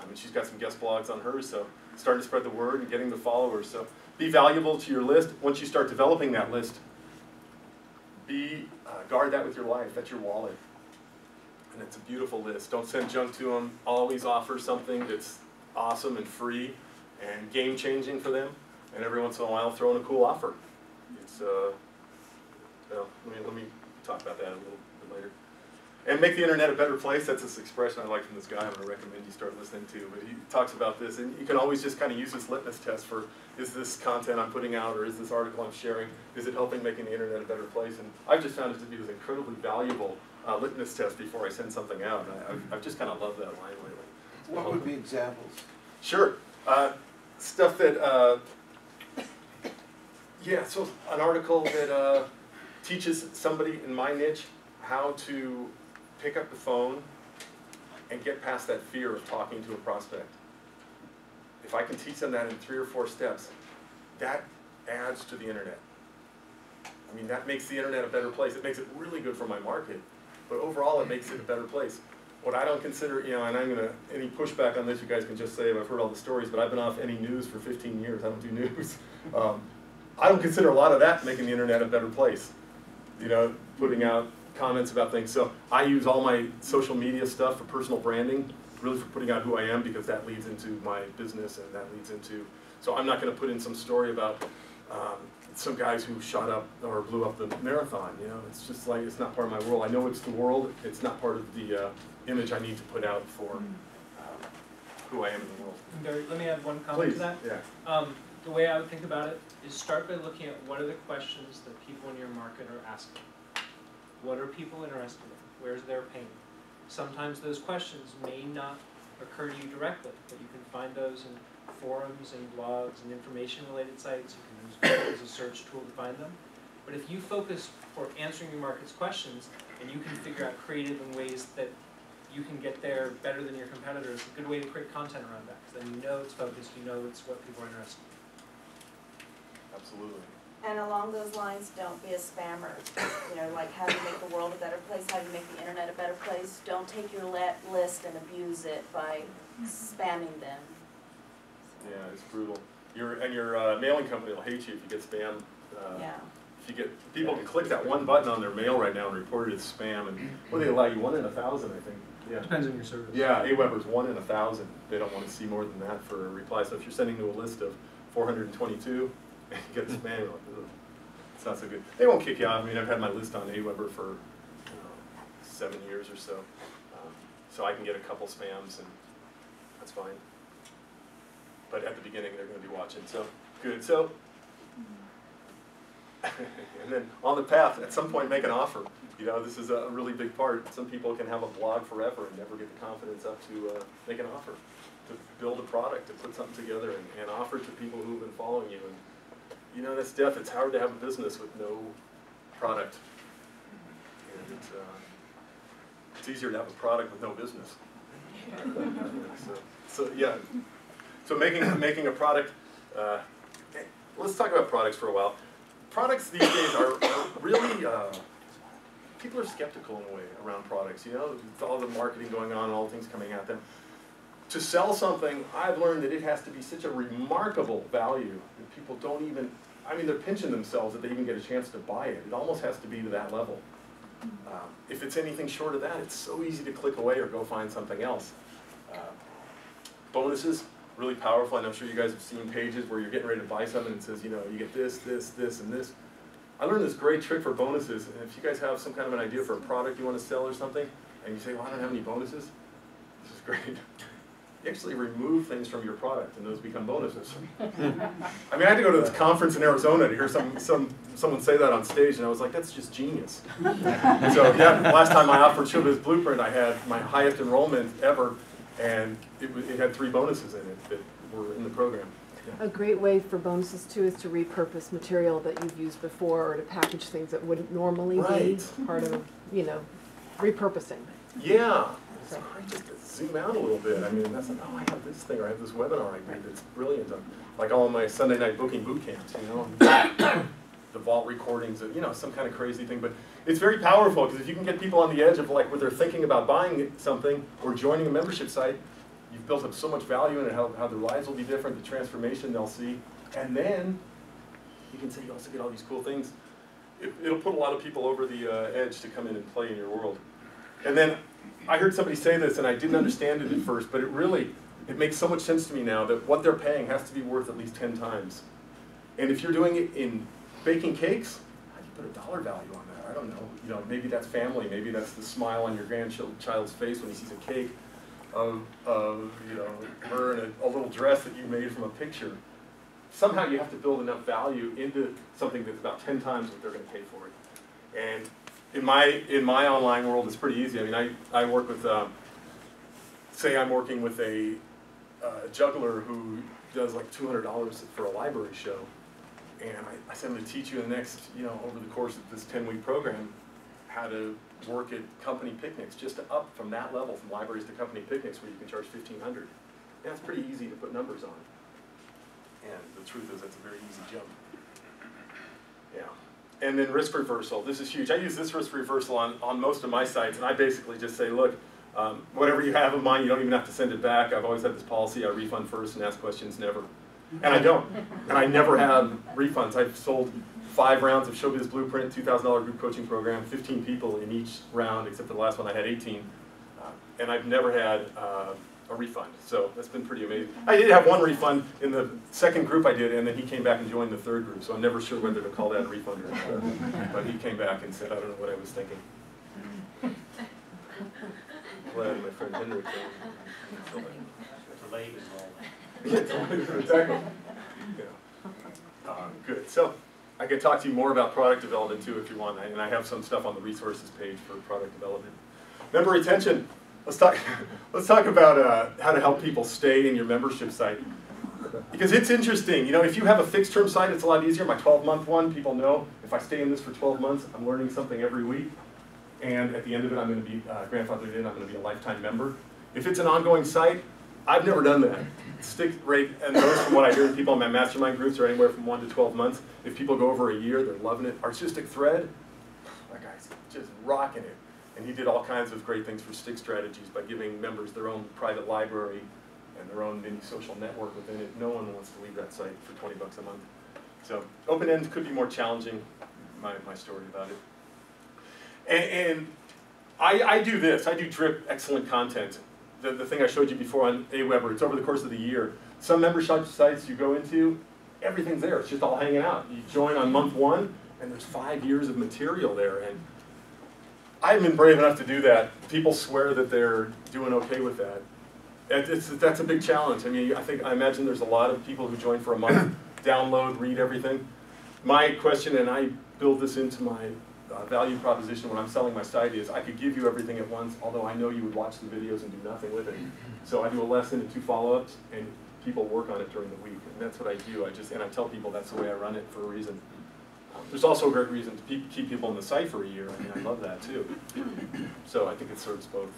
And she's got some guest blogs on hers, so starting to spread the word and getting the followers. So be valuable to your list. Once you start developing that list, guard that with your life. That's your wallet. And it's a beautiful list. Don't send junk to them. Always offer something that's awesome and free and game-changing for them. And every once in a while, throw in a cool offer. It's, well, let me talk about that a little bit later. And make the internet a better place. That's this expression I like from this guy I'm going to recommend you start listening to. But he talks about this, and you can always just kind of use this litmus test for, is this content I'm putting out, or is this article I'm sharing, is it helping making the internet a better place? And I've just found it to be this incredibly valuable litmus test before I send something out. And I've just kind of loved that line lately. What would be examples? Sure. Stuff that, yeah, so an article that teaches somebody in my niche how to pick up the phone and get past that fear of talking to a prospect. If I can teach them that in 3 or 4 steps, that adds to the internet. I mean, that makes the internet a better place. It makes it really good for my market, but overall it makes it a better place. What I don't consider, you know, and any pushback on this, you guys can just say, I've heard all the stories, but I've been off any news for 15 years. I don't do news. I don't consider a lot of that making the internet a better place. You know, putting out comments about things. So I use all my social media stuff for personal branding, really for putting out who I am, because that leads into my business, and that leads into, so I'm not going to put in some story about some guys who shot up or blew up the marathon. You know, it's just like, it's not part of my world. I know it's the world. It's not part of the image I need to put out for who I am in the world. Barry, let me add one comment Please. to that. Yeah. The way I would think about it is start by looking at what are the questions that people in your market are asking. What are people interested in? Where's their pain? Sometimes those questions may not occur to you directly, but you can find those in forums and blogs and information-related sites. You can use Google as a search tool to find them. But if you focus for answering your market's questions, and you can figure out creative and ways that you can get there better than your competitors, a good way to create content around that, because then you know it's focused, you know it's what people are interested in. Absolutely. And along those lines, don't be a spammer. You know, like how do you make the world a better place? How do you make the internet a better place? Don't take your list and abuse it by spamming them. Yeah, it's brutal. Your mailing company will hate you if you get spam. Yeah. If you get, people can click that one button on their mail right now and report it as spam, and what do they allow you? 1 in 1,000, I think. Yeah. Depends on your service. Yeah, AWeber's 1 in 1,000. They don't want to see more than that for a reply. So if you're sending to a list of 422, and you get spam, you're like, ugh, it's not so good. They won't kick you out. I mean, I've had my list on AWeber for 7 years or so, so I can get a couple spams, and that's fine. But at the beginning, they're going to be watching. So good. So. And then on the path, at some point, make an offer. You know, this is a really big part. Some people can have a blog forever and never get the confidence up to make an offer, to build a product, to put something together and offer to people who have been following you. And you know, that's death. It's hard to have a business with no product. And It's easier to have a product with no business. So yeah, so making a product, let's talk about products for a while. Products these days are really, people are skeptical in a way around products, you know, with all the marketing going on and all the things coming at them. To sell something, I've learned that it has to be such a remarkable value that people don't even, I mean, they're pinching themselves that they even get a chance to buy it. It almost has to be to that level. If it's anything short of that, it's so easy to click away or go find something else. Bonuses, really powerful, and I'm sure you guys have seen pages where you're getting ready to buy something and it says, you know, you get this, this, this, and this. I learned this great trick for bonuses, and if you guys have some kind of an idea for a product you want to sell or something, and you say, well, I don't have any bonuses, this is great. You actually remove things from your product, and those become bonuses. I mean, I had to go to this conference in Arizona to hear someone say that on stage, and I was like, that's just genius. So yeah, last time I offered Showbiz Blueprint, I had my highest enrollment ever, and it had 3 bonuses in it that were in the program. Yeah. A great way for bonuses too is to repurpose material that you've used before, or to package things that wouldn't normally be part of, you know, repurposing. Yeah. It's great just to zoom out a little bit. I mean, that's like, oh, I have this thing, or I have this webinar I did that's brilliant. Like all of my Sunday night booking boot camps, you know, the vault recordings, you know, some kind of crazy thing. But it's very powerful, because if you can get people on the edge of like where they're thinking about buying something or joining a membership site, you've built up so much value in it, how their lives will be different, the transformation they'll see. And then you can say you also get all these cool things. It'll put a lot of people over the edge to come in and play in your world. And then I heard somebody say this, and I didn't understand it at first, but it makes so much sense to me now that what they're paying has to be worth at least 10 times. And if you're doing it in baking cakes, how do you put a dollar value on that? I don't know. You know, maybe that's family. Maybe that's the smile on your grandchild's face when he sees a cake of you know, her in a little dress that you made from a picture. Somehow you have to build enough value into something that's about 10 times what they're going to pay for it. And in my online world, it's pretty easy. I mean, I work with, say I'm working with a juggler who does like $200 for a library show, and I said, I'm going to teach you in the next, you know, over the course of this 10-week program, how to work at company picnics, just to up from that level, from libraries to company picnics, where you can charge $1,500. And that's pretty easy to put numbers on. And the truth is, that's a very easy jump. Yeah. And then risk reversal. This is huge. I use this risk reversal on most of my sites, and I basically just say, look, whatever you have in mind, you don't even have to send it back. I've always had this policy, I refund first and ask questions never. And I don't. And I never have refunds. I've sold 5 rounds of Showbiz Blueprint, $2,000 group coaching program, 15 people in each round, except for the last one I had 18. And I've never had a refund. So that's been pretty amazing. I did have one refund in the second group I did, and then he came back and joined the third group. So I'm never sure whether to call that a refund or not. But he came back and said, I don't know what I was thinking. Glad my friend Henry came. Delayed enrollment. Exactly. Yeah. Good. So I can talk to you more about product development too if you want, and I have some stuff on the resources page for product development. Member retention. Let's talk about how to help people stay in your membership site. Because it's interesting, you know, if you have a fixed term site, it's a lot easier. My 12-month one, people know if I stay in this for 12 months, I'm learning something every week. And at the end of it, I'm going to be grandfathered in, I'm going to be a lifetime member. If it's an ongoing site, I've never done that. Stick rate, and those from what I hear from people in my mastermind groups are anywhere from 1 to 12 months. If people go over a year, they're loving it. Artistic Thread, that guy's just rocking it. And he did all kinds of great things for stick strategies by giving members their own private library and their own mini social network within it. No one wants to leave that site for 20 bucks a month. So open-end could be more challenging, my story about it. And I do this. I do drip excellent content. The thing I showed you before on Aweber, it's over the course of the year. Some membership sites you go into, everything's there. It's just all hanging out. You join on month 1, and there's 5 years of material there. And I've been brave enough to do that. People swear that they're doing okay with that. That's a big challenge. I mean, I imagine there's a lot of people who join for a month, download, read everything. My question, and I build this into my value proposition when I'm selling my site, is I could give you everything at once, although I know you would watch the videos and do nothing with it. So I do a lesson and 2 follow-ups, and people work on it during the week. And that's what I do. And I tell people that's the way I run it for a reason. There's also a great reason to keep people on the site for a year. I mean, I love that too. So I think it serves both.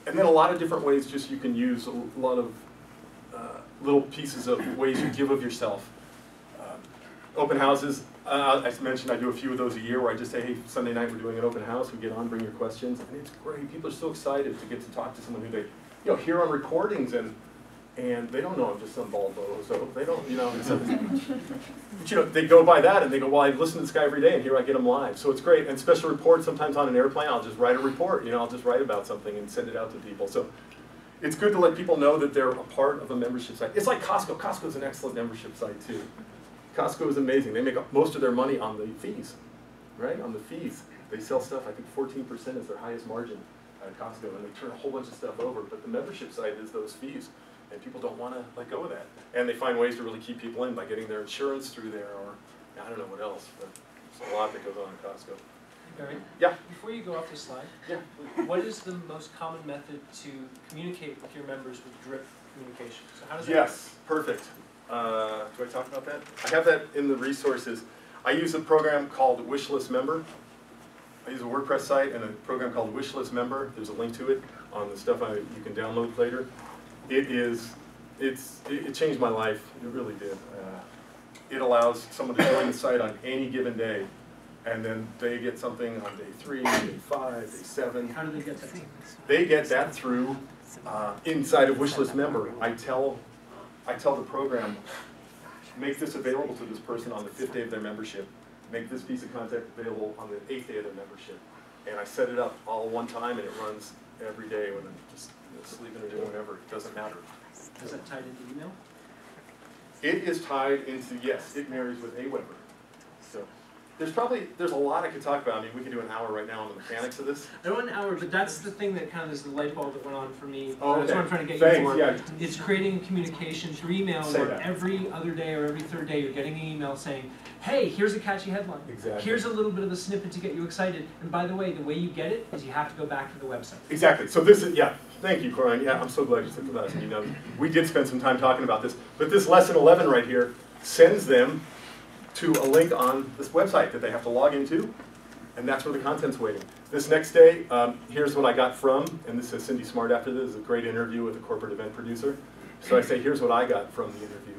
And then a lot of different ways just you can use a lot of little pieces of ways you give of yourself. Open houses, as mentioned, I do a few of those a year where I just say, hey, Sunday night we're doing an open house, we get on, bring your questions, and it's great. People are so excited to get to talk to someone who they hear on recordings, and they don't know I'm just some bald so they don't, but they go by that and they go, well, I listen to this guy every day and here I get them live. So it's great. And special reports, sometimes on an airplane, I'll just write a report, I'll just write about something and send it out to people. So it's good to let people know that they're a part of a membership site. It's like Costco. Costco is an excellent membership site too. Costco is amazing. They make most of their money on the fees, right? On the fees. They sell stuff, I think 14% is their highest margin at Costco, and they turn a whole bunch of stuff over. But the membership site is those fees, and people don't want to let go of that. And they find ways to really keep people in by getting their insurance through there, or I don't know what else, but there's a lot that goes on at Costco. Barry? Yeah? Before you go off the slide, Yeah. what is the most common method to communicate with your members with drip communication? So how does that Yes, perfect. Do I talk about that? I have that in the resources. I use a program called Wishlist Member. I use a WordPress site and a program called Wishlist Member. There's a link to it on the stuff you can download later. It changed my life. It really did. It allows someone to join the site on any given day, and then they get something on day 3, day 5, day 7. How do they get that? They get that through inside of Wishlist Member. I tell the program, make this available to this person on the 5th day of their membership. Make this piece of content available on the 8th day of their membership. And I set it up all one time, and it runs every day when I'm just sleeping or doing whatever. It doesn't matter. Is that tied into email? It is tied into, yes, it marries with Aweber. So there's a lot I could talk about. I mean, we could do an hour right now on the mechanics of this. I don't want an hour, but that's the thing that kind of is the light bulb that went on for me. Oh, That's okay. what I'm trying to get Thanks, you for. yeah. It's creating communication through email Say where that. every other day or every third day you're getting an email saying, hey, here's a catchy headline. Exactly. Here's a little bit of a snippet to get you excited. And by the way you get it is you have to go back to the website. Exactly. So this is, yeah, thank you, Corinne. Yeah, I'm so glad you took the lesson. We did spend some time talking about this. But this lesson 11 right here sends them to a link on this website that they have to log into, and that's where the content's waiting. This next day, here's what I got from, and this is Cindy Smart after this, is a great interview with a corporate event producer. So I say, here's what I got from the interview.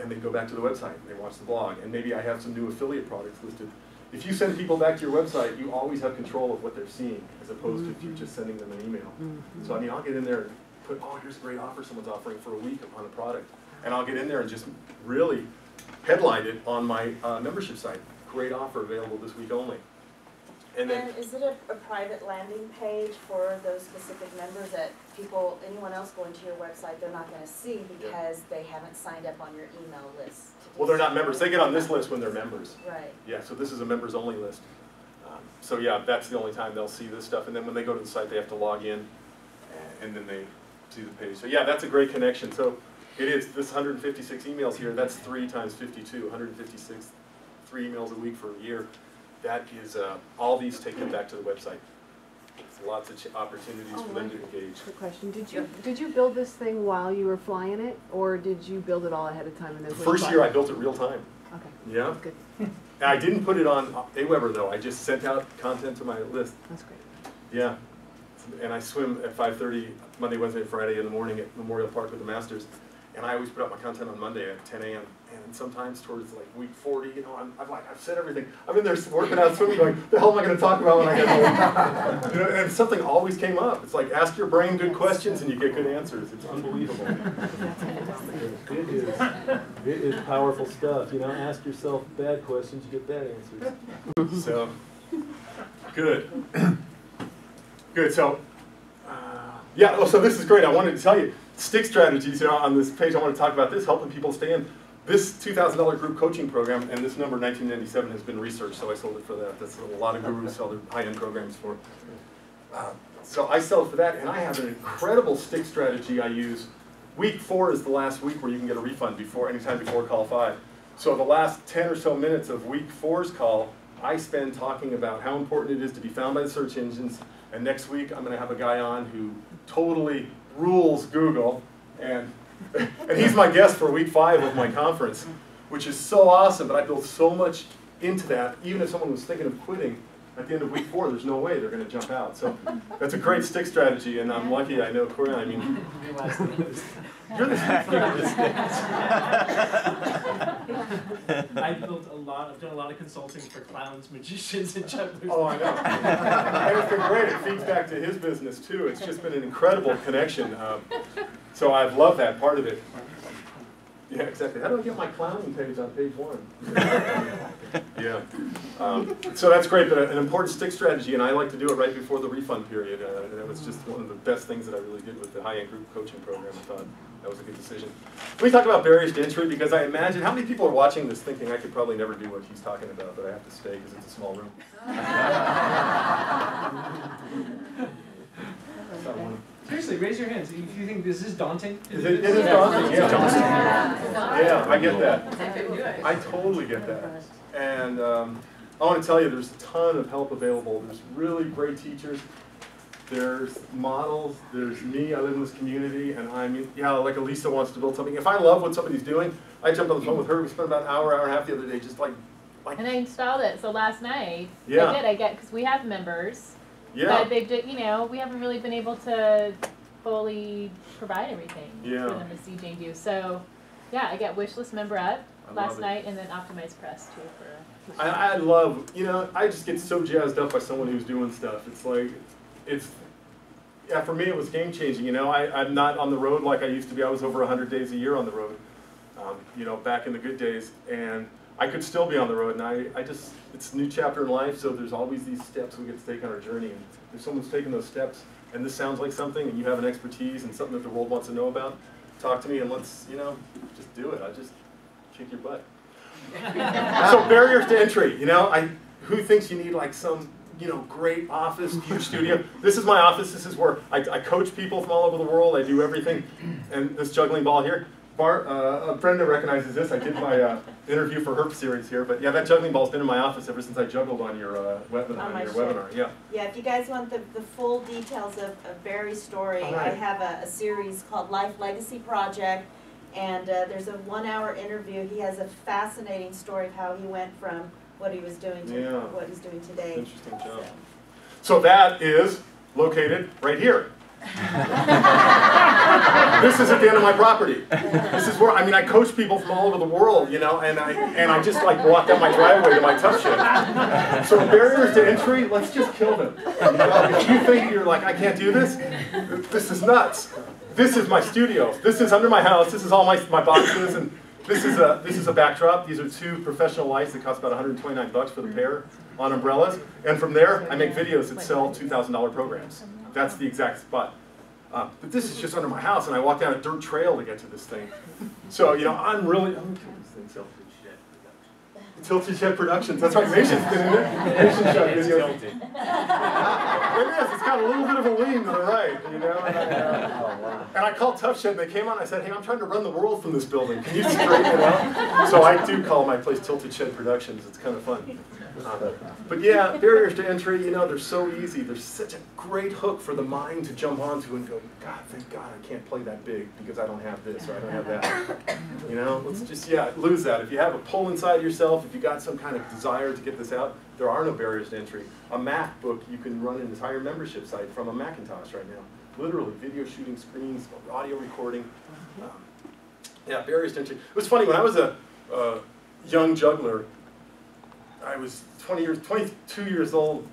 And they go back to the website, and they watch the blog, and maybe I have some new affiliate products listed. If you send people back to your website, you always have control of what they're seeing, as opposed to if you're just sending them an email. So I mean, I'll get in there and put, oh, here's a great offer someone's offering for a week on a product. And I'll get in there and just really headline it on my membership site. Great offer available this week only. And then, And is it a private landing page for those specific members that anyone else going to your website, they're not gonna see because they haven't signed up on your email list? well, they're not members. They get on this list when they're members. Right. Yeah, so this is a members only list. So yeah, that's the only time they'll see this stuff. And then when they go to the site, they have to log in, and then they see the page. So yeah, that's a great connection. So it is, this 156 emails here, that's 3 times 52, 156, 3 emails a week for a year. That is, all these take them back to the website. Lots of opportunities for them to engage. Good question. Did you build this thing while you were flying it, or did you build it all ahead of time and then The put it first fly? year I built it real time. Okay. Yeah. That's good. And I didn't put it on Aweber though. I just sent out content to my list. That's great. Yeah. And I swim at 5:30 Monday, Wednesday, and Friday in the morning at Memorial Park with the Masters. And I always put out my content on Monday at 10 a.m. And sometimes towards like week 40, I've said everything. I'm in there working out swimming going, the hell am I going to talk about when I get home? And something always came up. It's like, ask your brain good questions and you get good answers. It's unbelievable. It is powerful stuff. Ask yourself bad questions, you get bad answers. So, good. Good, so, yeah, so this is great. I wanted to tell you, stick strategies, on this page I want to talk about this, helping people stay in. This $2,000 group coaching program, and this number 1997 has been researched, so I sold it for that. That's a lot of gurus sell their high-end programs for. So I sell it for that, and I have an incredible stick strategy I use. Week 4 is the last week where you can get a refund anytime before call 5. So the last 10 or so minutes of week 4's call, I spend talking about how important it is to be found by the search engines. And next week, I'm going to have a guy on who totally rules Google, and he's my guest for week 5 of my conference. which is so awesome, but I built so much into that. Even if someone was thinking of quitting at the end of week 4, there's no way they're going to jump out. So that's a great stick strategy, and I'm lucky I know Corey. I mean, you're the I've built a lot, I've done a lot of consulting for clowns, magicians, and jugglers. Oh, I know. And it's been great. It feeds back to his business, too. It's just been an incredible connection. So I've loved that part of it. Yeah, exactly. How do I get my clowning page on page 1? Yeah. So that's great, but an important stick strategy, and I like to do it right before the refund period. And it was just one of the best things that I really did with the high-end group coaching program. I thought that was a good decision. We talk about barriers to entry because I imagine, how many people are watching this thinking I could probably never do what he's talking about, but I have to stay because it's a small room. Seriously, raise your hands if you think this is daunting. It is daunting, yeah. Yeah, I get that. I totally get that. And I want to tell you, there's a ton of help available. There's really great teachers. There's models. There's me. I live in this community, and like Elisa wants to build something. If I love what somebody's doing, I jumped on the phone with her. We spent about an hour and a half the other day just like. And I installed it. So last night, yeah. I get, because we have members. Yeah. But they did, we haven't really been able to fully provide everything for them to see Jane do. So, yeah, I got Wishlist member up last night, and then Optimized Press too for. I love, I just get so jazzed up by someone who's doing stuff. It's like, for me it was game changing. I'm not on the road like I used to be. I was over 100 days a year on the road, back in the good days, and I could still be on the road, and it's a new chapter in life, so there's always these steps we get to take on our journey, and if someone's taking those steps, and this sounds like something, and you have an expertise and something that the world wants to know about, talk to me, and let's, just do it. I'll just kick your butt. So barriers to entry, who thinks you need like some, great office, huge studio? This is my office. This is where I coach people from all over the world. I do everything, and this juggling ball here. Brenda recognizes this. I did my interview for her series here, but yeah, that juggling ball's been in my office ever since I juggled on your webinar. Yeah. Yeah, if you guys want the full details of Barry's story, I have a series called Life Legacy Project, and there's a 1-hour interview. He has a fascinating story of how he went from what he was doing to what he's doing today. Interesting job. So that is located right here. This is at the end of my property. This is where, I coach people from all over the world, and I just like walk down my driveway to my tough shed. So barriers to entry, let's just kill them. If you think you're like, I can't do this, this is nuts. This is my studio. This is under my house. This is all my boxes, and this is a backdrop. These are 2 professional lights that cost about $129 for the pair on umbrellas. And from there, I make videos that sell $2,000 programs. That's the exact spot. But this is just under my house, and I walk down a dirt trail to get to this thing. So, I'm really, Tilted Shed Productions. That's right, Nation's been in there. Nation Shot videos. It is. It's got a little bit of a lean to the right, And I called Tough Shed, and they came on. I said, hey, I'm trying to run the world from this building. Can you straighten it out? So I do call my place Tilted Shed Productions. It's kind of fun. But yeah, barriers to entry, they're so easy. There's such a great hook for the mind to jump onto and go, God, thank God I can't play that big because I don't have this or I don't have that. Let's just, lose that. If you have a pull inside yourself, if you got some kind of desire to get this out, there are no barriers to entry. A MacBook, you can run an entire membership site from a Macintosh right now. Literally, video shooting screens, audio recording. Barriers to entry. It was funny, when I was a young juggler, I was 23 years old,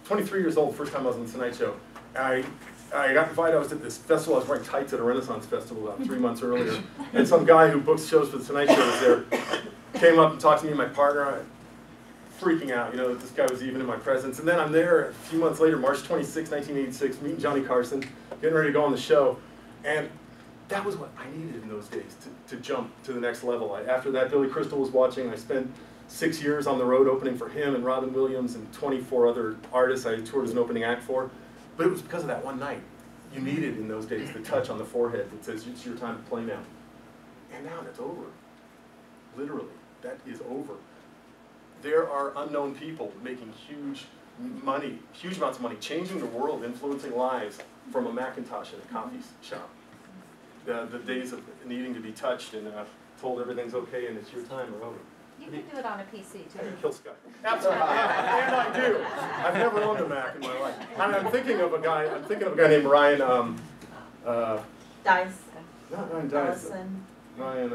first time I was on the Tonight Show. I got invited, I was at this festival, I was wearing tights at a Renaissance festival about 3 months earlier, and some guy who books shows for the Tonight Show was there, came up and talked to me and my partner, freaking out, that this guy was even in my presence. And then I'm there a few months later, March 26, 1986, meeting Johnny Carson, getting ready to go on the show, and that was what I needed in those days, to jump to the next level. After that, Billy Crystal was watching. I spent 6 years on the road opening for him and Robin Williams and 24 other artists I toured as an opening act for. But it was because of that one night. You needed in those days the touch on the forehead that says it's your time to play now. And now that's over. Literally, that is over. There are unknown people making huge amounts of money, changing the world, influencing lives from a Macintosh in a coffee shop. The days of needing to be touched and told everything's okay and it's your time or over. You can do it on a PC I can too. kill Skype. Absolutely, and I do. I've never owned a Mac in my life. I'm thinking of a guy named Ryan, Dice. not Ryan Dice. Ellison. Ryan,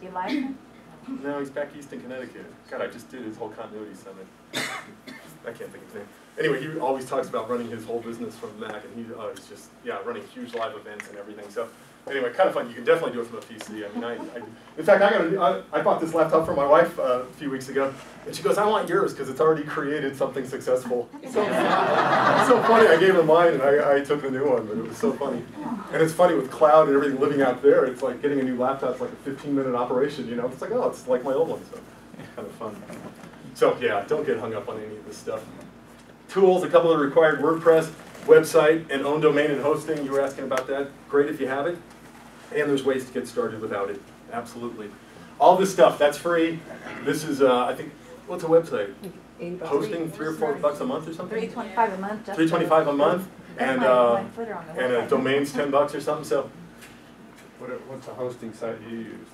You like it? no, he's back east in Connecticut. God, I just did his whole continuity summit. I can't think of his name. Anyway, he always talks about running his whole business from Mac, and he's just, running huge live events and everything. So anyway, kind of fun. You can definitely do it from a PC. I mean, in fact, I bought this laptop for my wife a few weeks ago, and she goes, I want yours because it's already created something successful. So, it's so funny. I gave her mine, and I took the new one, but it was so funny. And it's funny with cloud and everything living out there, it's like getting a new laptop. It's like a 15-minute operation, you know? It's like, oh, it's like my old one, so it's kind of fun. So yeah, don't get hung up on any of this stuff. Tools, a couple of required WordPress, website, and own domain and hosting. You were asking about that. Great if you have it. And there's ways to get started without it. Absolutely. All this stuff, that's free. This is, I think, what's a website? Hosting $3 or $4 a month or something? $3.25 a month. $3.25 a month. That's And my footer on the and a website. domain's $10 or something. So What's a hosting site you use?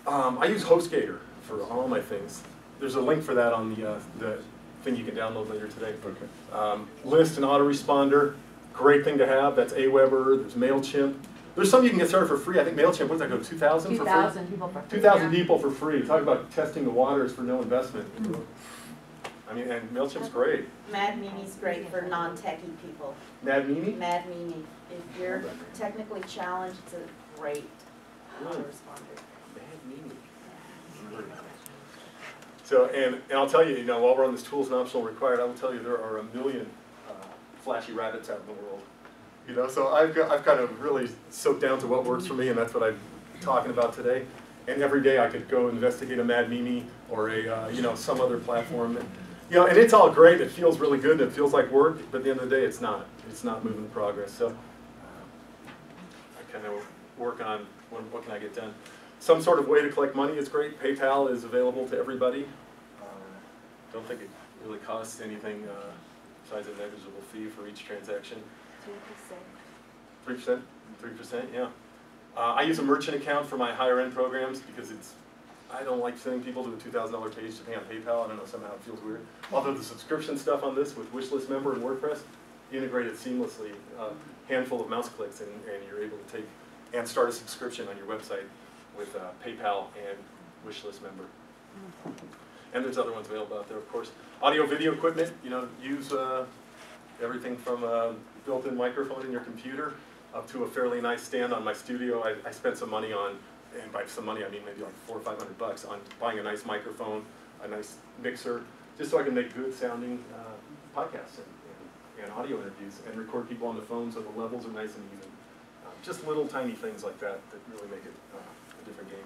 I use HostGator for all my things. There's a link for that on the thing you can download later today. Okay. List and autoresponder, great thing to have. That's Aweber. There's MailChimp. There's some you can get started for free. I think MailChimp, what does that go, 2,000 for free? 2,000 people for free. 2,000 people for free. Talk about testing the waters for no investment. I mean, and MailChimp's great. Mad Mimi's great for non-techie people. Mad Mimi? Mad Mimi. If you're technically challenged, it's a great autoresponder. Mad Mimi. So, and I'll tell you, while we're on this tools and optional required, I will tell you there are a million flashy rabbits out in the world. So I've kind of really soaked down to what works for me, and that's what I'm talking about today. And every day I could go investigate a Mad Mimi or a, some other platform. And it's all great. It feels really good. It feels like work, but at the end of the day, it's not. It's not moving progress. So I kind of work on what can I get done. Some sort of way to collect money is great. PayPal is available to everybody. Don't think it really costs anything besides a negligible fee for each transaction. 3%? 3%, yeah. I use a merchant account for my higher end programs because I don't like sending people to a $2,000 page to pay on PayPal. I don't know, somehow it feels weird. Although the subscription stuff on this with Wishlist Member and WordPress, integrated seamlessly, handful of mouse clicks, and you're able to take and start a subscription on your website with PayPal and Wishlist Member. And there's other ones available out there, of course. Audio video equipment, use everything from a built-in microphone in your computer up to a fairly nice stand on my studio. I spent some money on, and by some money I mean maybe like $400 or $500 on buying a nice microphone, a nice mixer, just so I can make good sounding podcasts and audio interviews and record people on the phone so the levels are nice and even. Just little tiny things like that really make it a different game.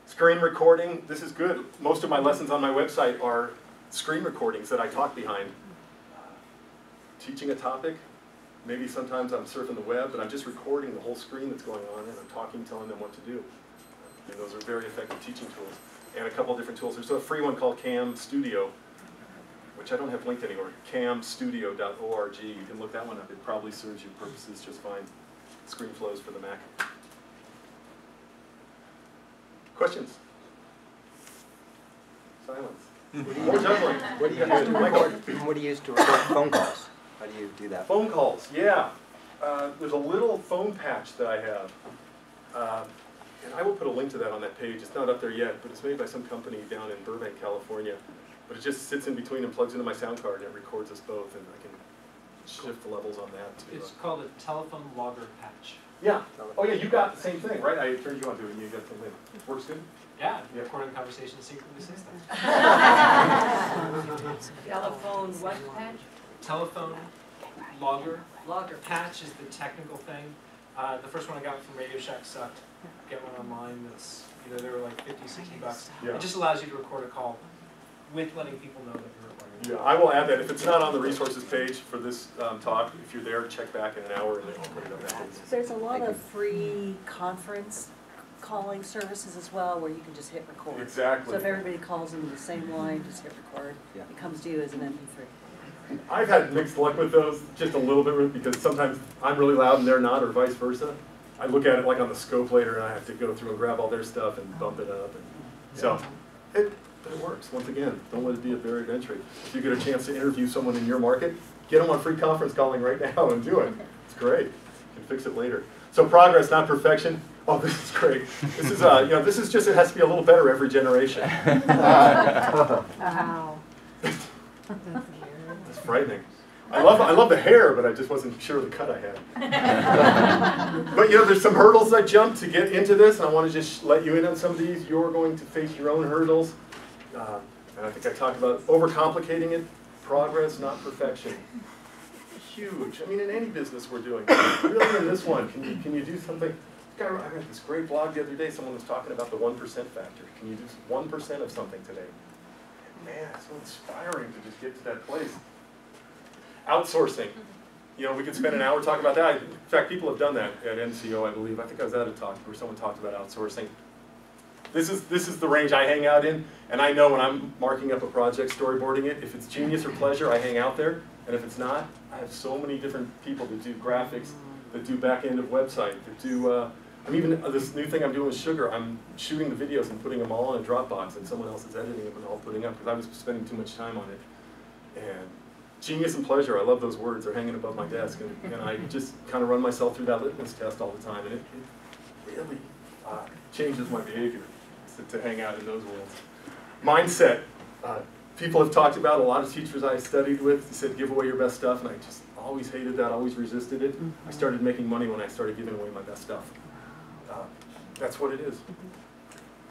Screen recording, this is good. Most of my lessons on my website are screen recordings that I talk behind. Teaching a topic, maybe sometimes I'm surfing the web, but I'm just recording the whole screen that's going on and I'm talking, telling them what to do. And those are very effective teaching tools. And a couple of different tools. There's a free one called Cam Studio, which I don't have linked anywhere, camstudio.org. You can look that one up. It probably serves your purposes just fine. Screen flows for the Mac. Questions? Silence. More juggling. What do you use to record phone calls? How do you do that? Phone calls, yeah. There's a little phone patch that I have. And I will put a link to that on that page. It's not up there yet, but it's made by some company down in Burbank, California. But it just sits in between and plugs into my sound card, and it records us both, and I can shift the levels on that too. It's called a telephone logger patch. Yeah. Oh yeah, you got the same thing, right? I turned you on to it, and you got the same thing. Works good? Yeah, recording conversations synchronously system. Telephone what patch? Telephone logger. Logger. Patch is the technical thing. The first one I got from Radio Shack sucked. Get one online that's, they were like $50, $60. Yeah. It just allows you to record a call with letting people know that you're recording. Yeah, I will add that. If it's not on the resources page for this talk, if you're there, check back in an hour and then I'll put it up afterwards. There's a lot of free conference calling services as well where you can just hit record. Exactly. So if everybody calls into the same line, just hit record. Yeah. It comes to you as an MP3. I've had mixed luck with those, just a little bit, because sometimes I'm really loud and they're not, or vice versa. I look at it like on the scope later, and I have to go through and grab all their stuff and bump it up. And so it works. Once again, don't let it be a barrier to entry. If you get a chance to interview someone in your market, get them on free conference calling right now and do it. It's great. You can fix it later. So progress, not perfection. Oh, this is great. This is this is just, it has to be a little better every generation. Wow. It's frightening. I love the hair, but I just wasn't sure of the cut I had. But there's some hurdles I jumped to get into this, and I want to just let you in on some of these. You're going to face your own hurdles. And I think I talked about overcomplicating it. Progress, not perfection. Huge. I mean, in any business we're doing. Really in this one, can you do something? I read this great blog the other day. Someone was talking about the 1% factor. Can you do 1% of something today? Man, it's so inspiring to just get to that place. Outsourcing. We could spend an hour talking about that. In fact, people have done that at NCO, I believe. I think I was at a talk where someone talked about outsourcing. This is the range I hang out in, and I know when I'm marking up a project, storyboarding it, if it's genius or pleasure, I hang out there, and if it's not, I have so many different people that do graphics, that do back end of website, that do, even this new thing I'm doing with Sugar, I'm shooting the videos and putting them all in a Dropbox, and someone else is editing them and all putting up, because I was spending too much time on it. And genius and pleasure, I love those words, they're hanging above my desk, and I just kind of run myself through that litmus test all the time, and it really changes my behavior to hang out in those worlds. Mindset. People have talked about, a lot of teachers I studied with said give away your best stuff, and I just always hated that, always resisted it. I started making money when I started giving away my best stuff. That's what it is.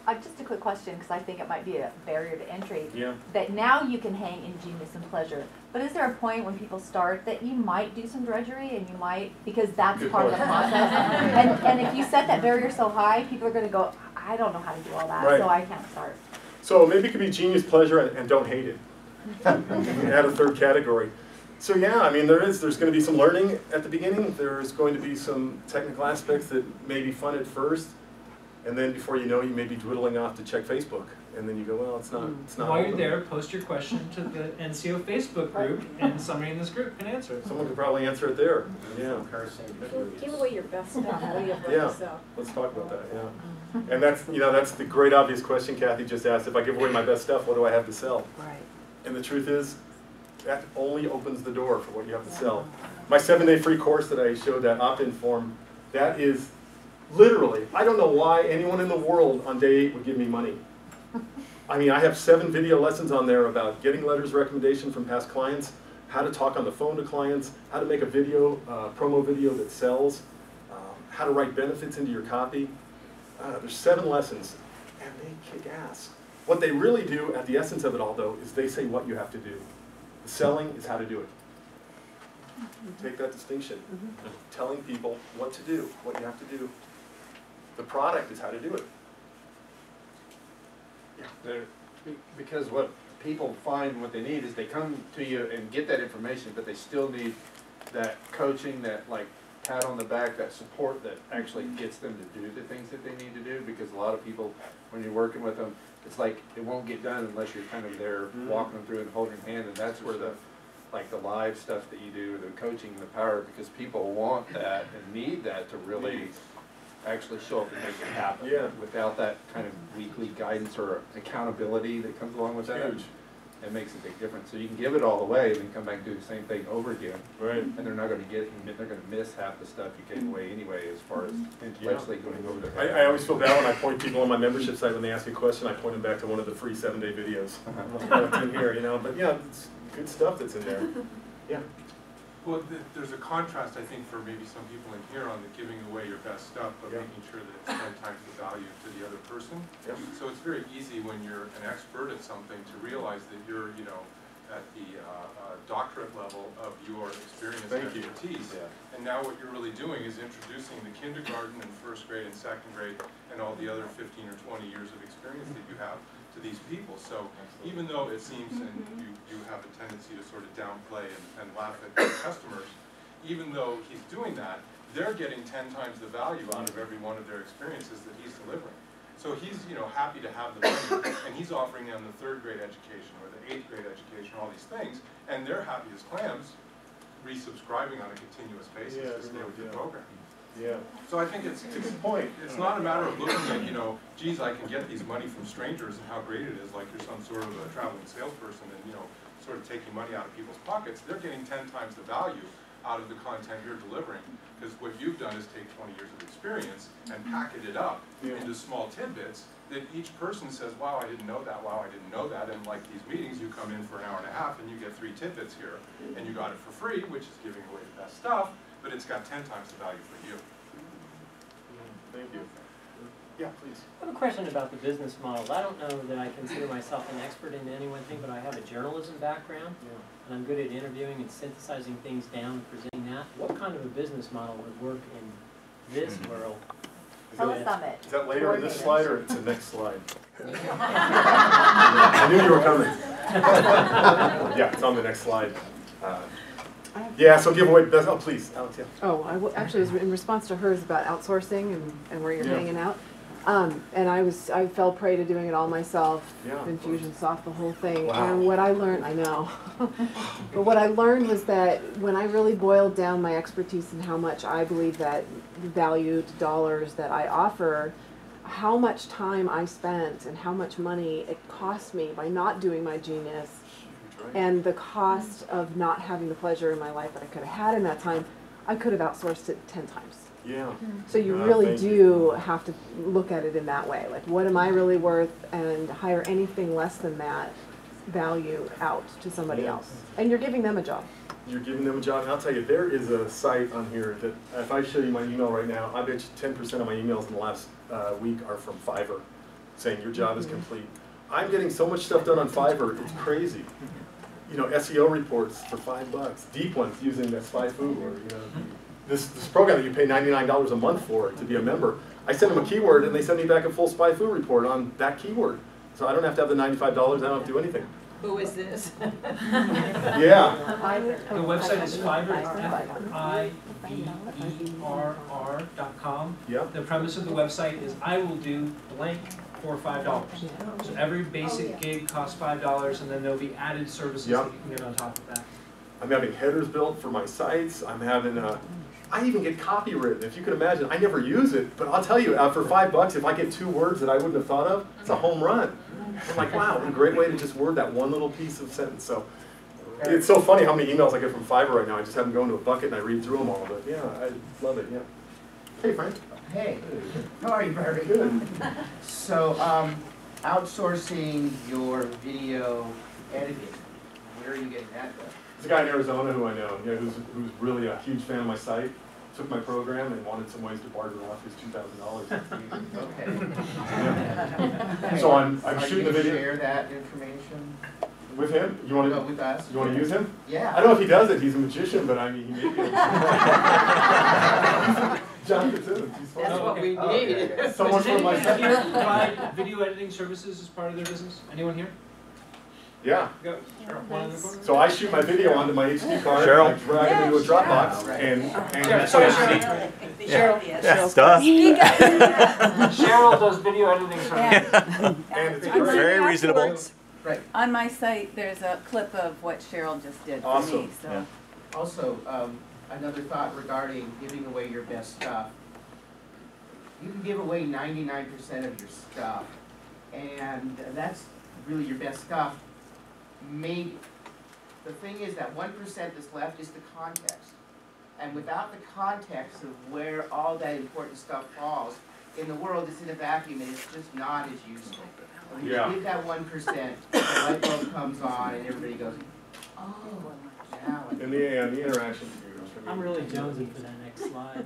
Just a quick question, because I think it might be a barrier to entry. Yeah. That now you can hang in genius and pleasure, but is there a point when people start that you might do some drudgery and you might, because that's part of the process, and if you set that barrier so high, people are going to go, I don't know how to do all that, Right. so I can't start. So maybe it could be genius, pleasure, and don't hate it. Add a third category. So yeah, I mean, there's going to be some learning at the beginning. There's going to be some technical aspects that may be fun at first, and then before you know, you may be dwindling off to check Facebook, and then you go, well, it's not. While you're there, post your question to the NCO Facebook group, and somebody in this group can answer it. Someone could probably answer it there. Yeah. Give away your best stuff. Yeah. Let's talk about that. Yeah. And that's the great obvious question Kathy just asked. If I give away my best stuff, what do I have to sell? Right. And the truth is, that only opens the door for what you have to sell. My 7-day free course that I showed, that opt-in form, that is literally, I don't know why anyone in the world on day 8 would give me money. I mean, I have 7 video lessons on there about getting letters of recommendation from past clients, how to talk on the phone to clients, how to make a video, promo video that sells, how to write benefits into your copy. There's 7 lessons, and they kick ass. What they really do, at the essence of it all, though, is they say what you have to do. The selling is how to do it. Take that distinction. Telling people what to do, what you have to do. The product is how to do it. Because what people find what they need is they come to you and get that information, but they still need that coaching, that pat on the back, that support that actually gets them to do the things that they need to do, because a lot of people, when you're working with them, it's like it won't get done unless you're kind of there walking them through and holding their hand, and that's where the live stuff that you do, the coaching, the power, because people want that and need that to really actually show up and make it happen. Yeah. Without that kind of weekly guidance or accountability that comes along with that. Huge. It makes a big difference. So you can give it all away and then come back and do the same thing over again. Right. And they're not going to they're going to miss half the stuff you gave away anyway, as far as intellectually going over their head. I always feel bad when I point people on my membership site when they ask a question. I point them back to one of the free 7-day videos. It's in here, but yeah, it's good stuff that's in there. Yeah. Well, there's a contrast, I think, for maybe some people in here on the giving away your best stuff, but making sure that it's 10 times the value to the other person. Yeah. So it's very easy when you're an expert at something to realize that you're, at the doctorate level of your experience and expertise. And now what you're really doing is introducing the kindergarten and first grade and second grade and all the other 15 or 20 years of experience that you have to these people. So even though it seems, and you have a tendency to sort of downplay and laugh at your customers, even though he's doing that, they're getting 10 times the value out of every one of their experiences that he's delivering. So he's, happy to have the money, and he's offering them the 3rd grade education or the 8th grade education, all these things, and they're happy as clams, resubscribing on a continuous basis to stay with the program. Yeah. So I think it's a good point. It's not a matter of looking at, you know, geez, I can get these money from strangers and how great it is, like you're some sort of a traveling salesperson and, you know, sort of taking money out of people's pockets. They're getting 10 times the value out of the content you're delivering, because what you've done is take 20 years of experience and packet it up into small tidbits that each person says, wow, I didn't know that, wow, I didn't know that. And like these meetings, you come in for an hour and a half and you get 3 tidbits here, and you got it for free, which is giving away the best stuff, but it's got 10 times the value for you. Thank you. Yeah, please. I have a question about the business model. I don't know that I consider myself an expert in any one thing, but I have a journalism background, and I'm good at interviewing and synthesizing things down and presenting that. What kind of a business model would work in this world? Tell us some it. Is that later in this slide or it's the next slide? I knew you were coming. Yeah, it's on the next slide. Yeah, so give away best. Oh, please, Alex. Yeah. Oh, actually, it was in response to hers about outsourcing and where you're hanging out. And I fell prey to doing it all myself, Infusionsoft, the whole thing. Wow. And what I learned, I know, but what I learned was that when I really boiled down my expertise and how much I believe that valued dollars that I offer, how much time I spent and how much money it cost me by not doing my genius, and the cost of not having the pleasure in my life that I could have had in that time, I could have outsourced it 10 times. Yeah. So you really do have to look at it in that way. Like, what am I really worth, and hire anything less than that value out to somebody else. And you're giving them a job. You're giving them a job. And I'll tell you, there is a site on here that if I show you my email right now, I bet you 10% of my emails in the last week are from Fiverr saying your job is complete. I'm getting so much stuff done on Fiverr, it's crazy. You know, SEO reports for $5, deep ones using that SpyFu, or you know, this program that you pay $99 a month for to be a member. I send them a keyword and they send me back a full SpyFu report on that keyword. So I don't have to have the $95, I don't have to do anything. Who is this? Yeah. The website is Fiverr, Fiverr.com. Yeah. The premise of the website is I will do blank for $5. So every basic gig costs $5, and then there'll be added services that you can get on top of that. I'm having headers built for my sites. I'm having, I even get copywritten. If you can imagine, I never use it, but I'll tell you, for $5, if I get 2 words that I wouldn't have thought of, it's a home run. I'm like, wow, what a great way to just word that one little piece of sentence. So it's so funny how many emails I get from Fiverr right now. I just have them go into a bucket and I read through them all. But yeah, I love it. Yeah. Hey, Frank. Hey, how are you, Barry? Good. So, outsourcing your video editing, where are you getting that done? There's a guy in Arizona who I know, who's really a huge fan of my site. Took my program and wanted some ways to barter off his $2,000. Okay. Yeah. So I'm shooting the video. Share that information with him. You want to? No, with us. You want to use him? Yeah. I don't know if he does it. He's a magician, but I mean, he may be. John Fitzsimmons. That's what we need. Someone from my site. Here provide video editing services as part of their business? Anyone here? Yeah. Go. Cheryl, one in the corner. So I shoot my video onto my HD card, Cheryl. I drag it into a Dropbox, and Cheryl. Cheryl does video editing services. And it's Very great. reasonable. Right. On my site, there's a clip of what Cheryl just did for Awesome. me. So. Yeah. Also, another thought regarding giving away your best stuff. You can give away 99% of your stuff, and that's really your best stuff. Maybe. The thing is that 1% that's left is the context. And without the context of where all that important stuff falls, in the world it's in a vacuum and it's just not as useful. When you give that 1%, the light bulb comes on and everybody goes, oh, now. And the interaction. I'm really jonesing for that next slide.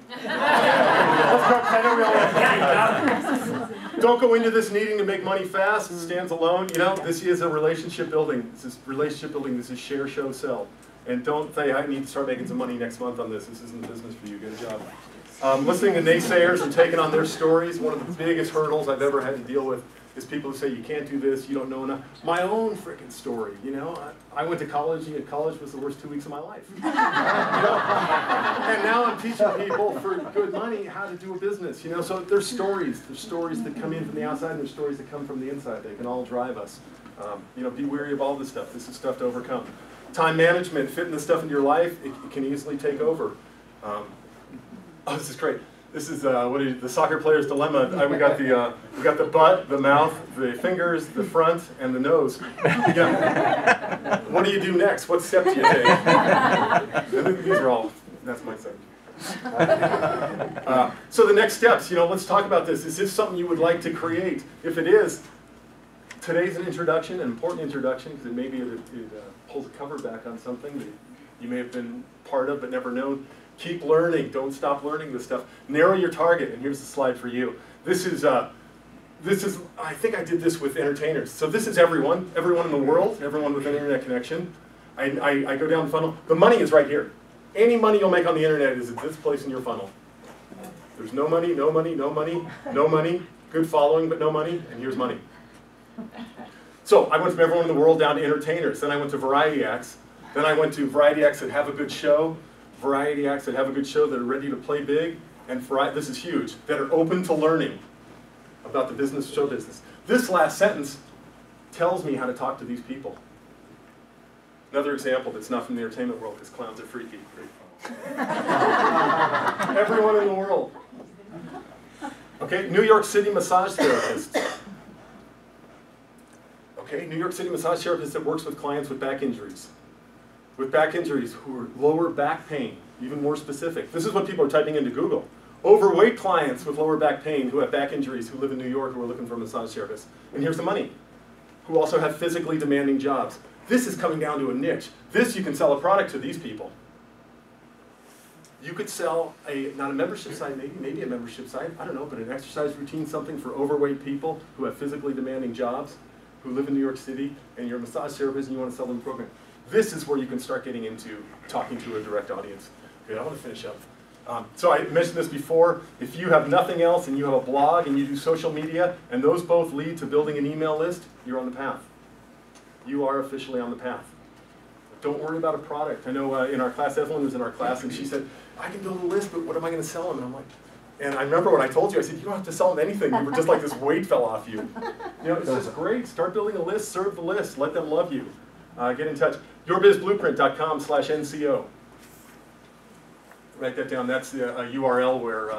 Don't go into this needing to make money fast. It stands alone. You know, this is a relationship building. This is relationship building. This is share, show, sell. And don't say, I need to start making some money next month on this. This isn't the business for you. Get a job. Listening to naysayers and taking on their stories, one of the biggest hurdles I've ever had to deal with is people who say, you can't do this, you don't know enough. My own freaking story, you know? I went to college, and college was the worst 2 weeks of my life. You know? And now I'm teaching people for good money how to do a business, you know? So there's stories that come in from the outside, and there's stories that come from the inside. They can all drive us. You know, be wary of all this stuff. This is stuff to overcome. Time management, fitting this stuff into your life, it can easily take over. Oh, this is great. This is the soccer player's dilemma. We got the butt, the mouth, the fingers, the front, and the nose. Yeah. What do you do next? What step do you take? And these are all. That's my subject. So the next steps. Let's talk about this. Is this something you would like to create? If it is, today's an introduction, an important introduction, because maybe it pulls a cover back on something that you may have been part of but never known. Keep learning. Don't stop learning this stuff. Narrow your target, and here's the slide for you. This is, I think I did this with entertainers. So this is everyone in the world, everyone with an internet connection. I go down the funnel. The money is right here. Any money you'll make on the internet is at this place in your funnel. There's no money, no money, no money, no money, good following, but no money, and here's money. So I went from everyone in the world down to entertainers. Then I went to variety acts. Then I went to variety acts that have a good show, variety acts that have a good show that are ready to play big, and this is huge, that are open to learning about the business, show business. This last sentence tells me how to talk to these people. Another example that's not from the entertainment world, because clowns are freaky. Everyone in the world. Okay, New York City massage therapists. Okay, New York City massage therapist that works with clients with back injuries. With back injuries who are lower back pain, even more specific. This is what people are typing into Google. Overweight clients with lower back pain who have back injuries who live in New York who are looking for a massage therapist. And here's the money. Who also have physically demanding jobs. This is coming down to a niche. This, you can sell a product to these people. You could sell not a membership site, maybe a membership site, I don't know, but an exercise routine, something for overweight people who have physically demanding jobs, who live in New York City, and you're a massage therapist and you want to sell them a program. This is where you can start getting into talking to a direct audience. Okay, I want to finish up. So I mentioned this before. If you have nothing else and you have a blog and you do social media, and those both lead to building an email list, you're on the path. You are officially on the path. Don't worry about a product. I know in our class, Evelyn was in our class, and she said, I can build a list, but what am I going to sell them? And I'm like, and I remember when I told you, I said, you don't have to sell them anything. You were just like this weight fell off you. It's just great. Start building a list, serve the list, let them love you. Get in touch. yourbizblueprint.com/NCO. Write that down. That's the URL where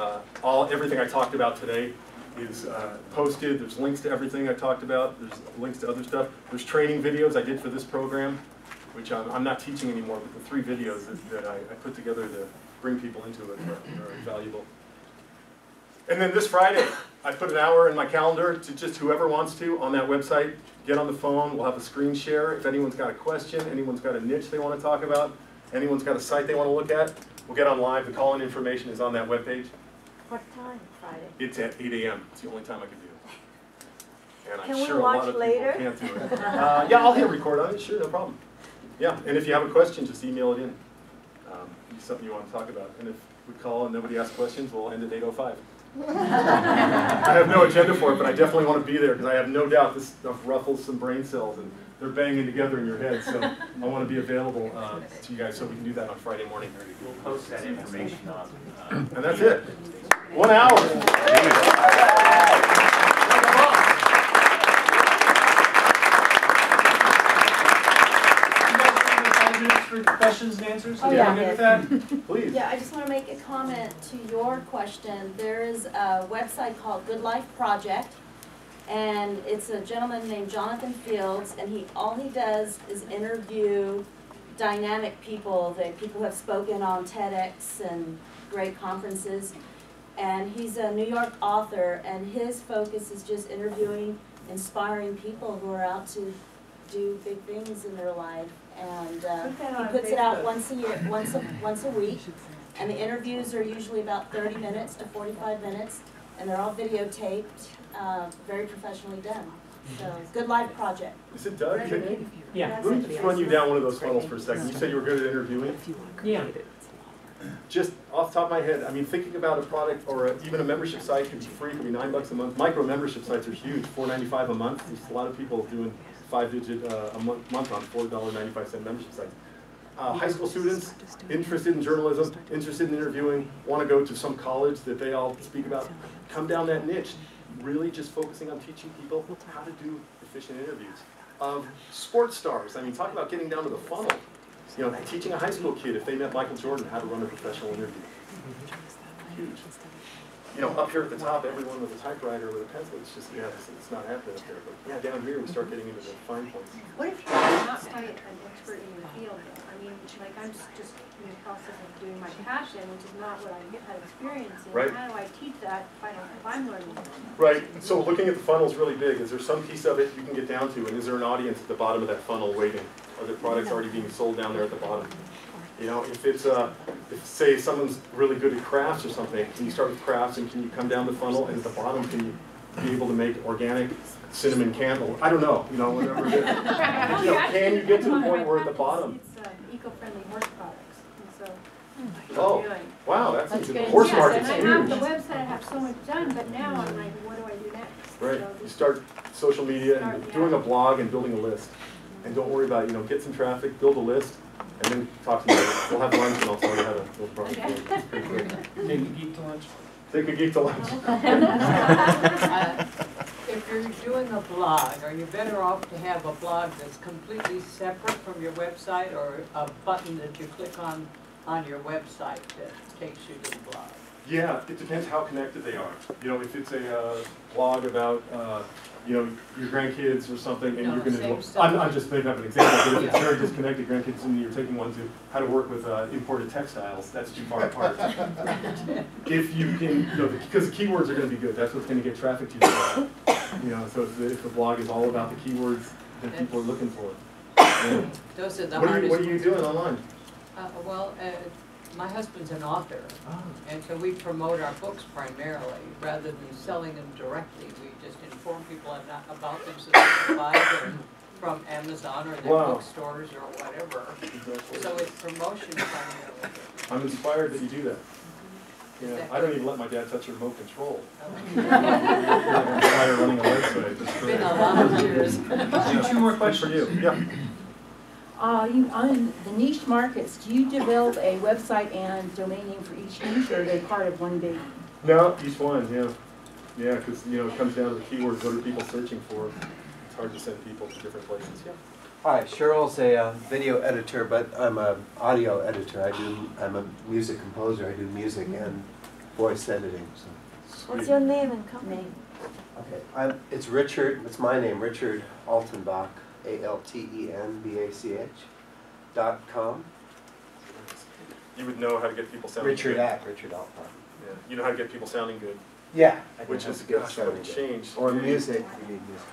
everything I talked about today is posted. There's links to everything I talked about. There's links to other stuff. There's training videos I did for this program, which I'm not teaching anymore, but the 3 videos that I put together to bring people into it are valuable. And then this Friday, I put an hour in my calendar to just whoever wants to on that website, get on the phone. We'll have a screen share. If anyone's got a question, anyone's got a niche they want to talk about, anyone's got a site they want to look at, we'll get on live. The call-in information is on that webpage. What time Friday? It's at 8 a.m. It's the only time I can do it. And I'm Can we sure a lot watch of later? people can't do it. Yeah, I'll hit record on it. Sure, no problem. Yeah, and if you have a question, just email it in. Something you want to talk about. And if we call and nobody asks questions, we'll end at 8:05. I have no agenda for it, but I definitely want to be there because I have no doubt this stuff ruffles some brain cells and they're banging together in your head. So I want to be available to you guys so we can do that on Friday morning. We'll post that information on. And that's it. 1 hour. For questions and answers? Oh, Are you yeah. good with that? Please. Yeah, I just want to make a comment to your question. There is a website called Good Life Project, and it's a gentleman named Jonathan Fields, and all he does is interview dynamic people, people who have spoken on TEDx and great conferences. And he's a New York author, and his focus is just interviewing inspiring people who are out to do big things in their life. And he puts it out once a year, once a week, and the interviews are usually about 30 minutes to 45 minutes, and they're all videotaped, very professionally done. So, Good Life Project. Is it Doug? Yeah. Let me just run you down one of those funnels for a second. You said you were good at interviewing. Yeah. Just off the top of my head, I mean, thinking about a product or even a membership site can be free, can be $9 a month. Micro membership sites are huge, $4.95 a month. There's a lot of people doing 5-digit a month on $4.95 membership sites. High school students interested in journalism, interested in interviewing, want to go to some college that they all speak about, come down that niche. Really just focusing on teaching people how to do efficient interviews. Sports stars, I mean, talk about getting down to the funnel. You know, teaching a high school kid if they met Michael Jordan how to run a professional interview. Huge. you know, up here at the top, everyone with a typewriter with a pencil, it's just, yeah, it's not happening up there. But yeah, down here, we start getting into the fine points. What if you're not quite an expert in the field though? I mean, like I'm just in the process of doing my passion, which is not what I had experience in. Right. How do I teach that if I'm learning? Right, so looking at the funnel is really big. Is there some piece of it you can get down to, and is there an audience at the bottom of that funnel waiting? Are there products already being sold down there at the bottom? You know, if it's, if say someone's really good at crafts or something, can you start with crafts and can you come down the funnel, and at the bottom can you be able to make organic cinnamon candle? I don't know, you know, whatever it is. You know, can you get to the point where at the bottom? It's eco-friendly horse products, and so. Oh, wow, that's That's easy. good. Horse Yes, market's and I have huge. the website, I have so much done, but now I'm like, what do I do next? Right, So you start social media and doing a blog and building a list. And don't worry about it, you know, get some traffic, build a list, and then talk to me. We'll have lunch and I'll tell you how to build a product. It's pretty quick. Take a geek to lunch. Take a geek to lunch. If you're doing a blog, are you better off to have a blog that's completely separate from your website, or a button that you click on your website that takes you to the blog? Yeah, it depends how connected they are. You know, if it's a blog about, you know, your grandkids or something, and you're going to do, I'm just making up an example, but if it's very disconnected grandkids and you're taking one to how to work with imported textiles, that's too far apart. If you can, you know, because the keywords are going to be good, that's what's going to get traffic to you. You know, so if the blog is all about the keywords that people are looking for. Yeah. Those are the What hardest. are you doing online? My husband's an author, and so we promote our books primarily, rather than selling them directly. We just inform people about them so they can buy them from Amazon or their bookstores or whatever. Exactly. So it's promotion primarily. I'm inspired that you do that. Yeah, I don't even let my dad touch the remote control. I'm inspired running a website. It's been a lot of years. Two more questions for you. Yeah. On the niche markets, do you develop a website and domain name for each niche, or are they part of one big? No, each one, yeah. Yeah, because, you know, it comes down to the keywords. What are people searching for? It's hard to send people to different places. Yeah. Hi, Cheryl's a video editor, but I'm an audio editor. I'm a music composer. I do music and voice editing. So. What's your name and company? Okay, it's Richard. It's my name, Richard Altenbach, ALTENBACH.com. You would know how to get people sounding good. Richard Altenbach. Yeah. You know how to get people sounding good. Yeah. Which is, gosh, what a change. Or music. We need music.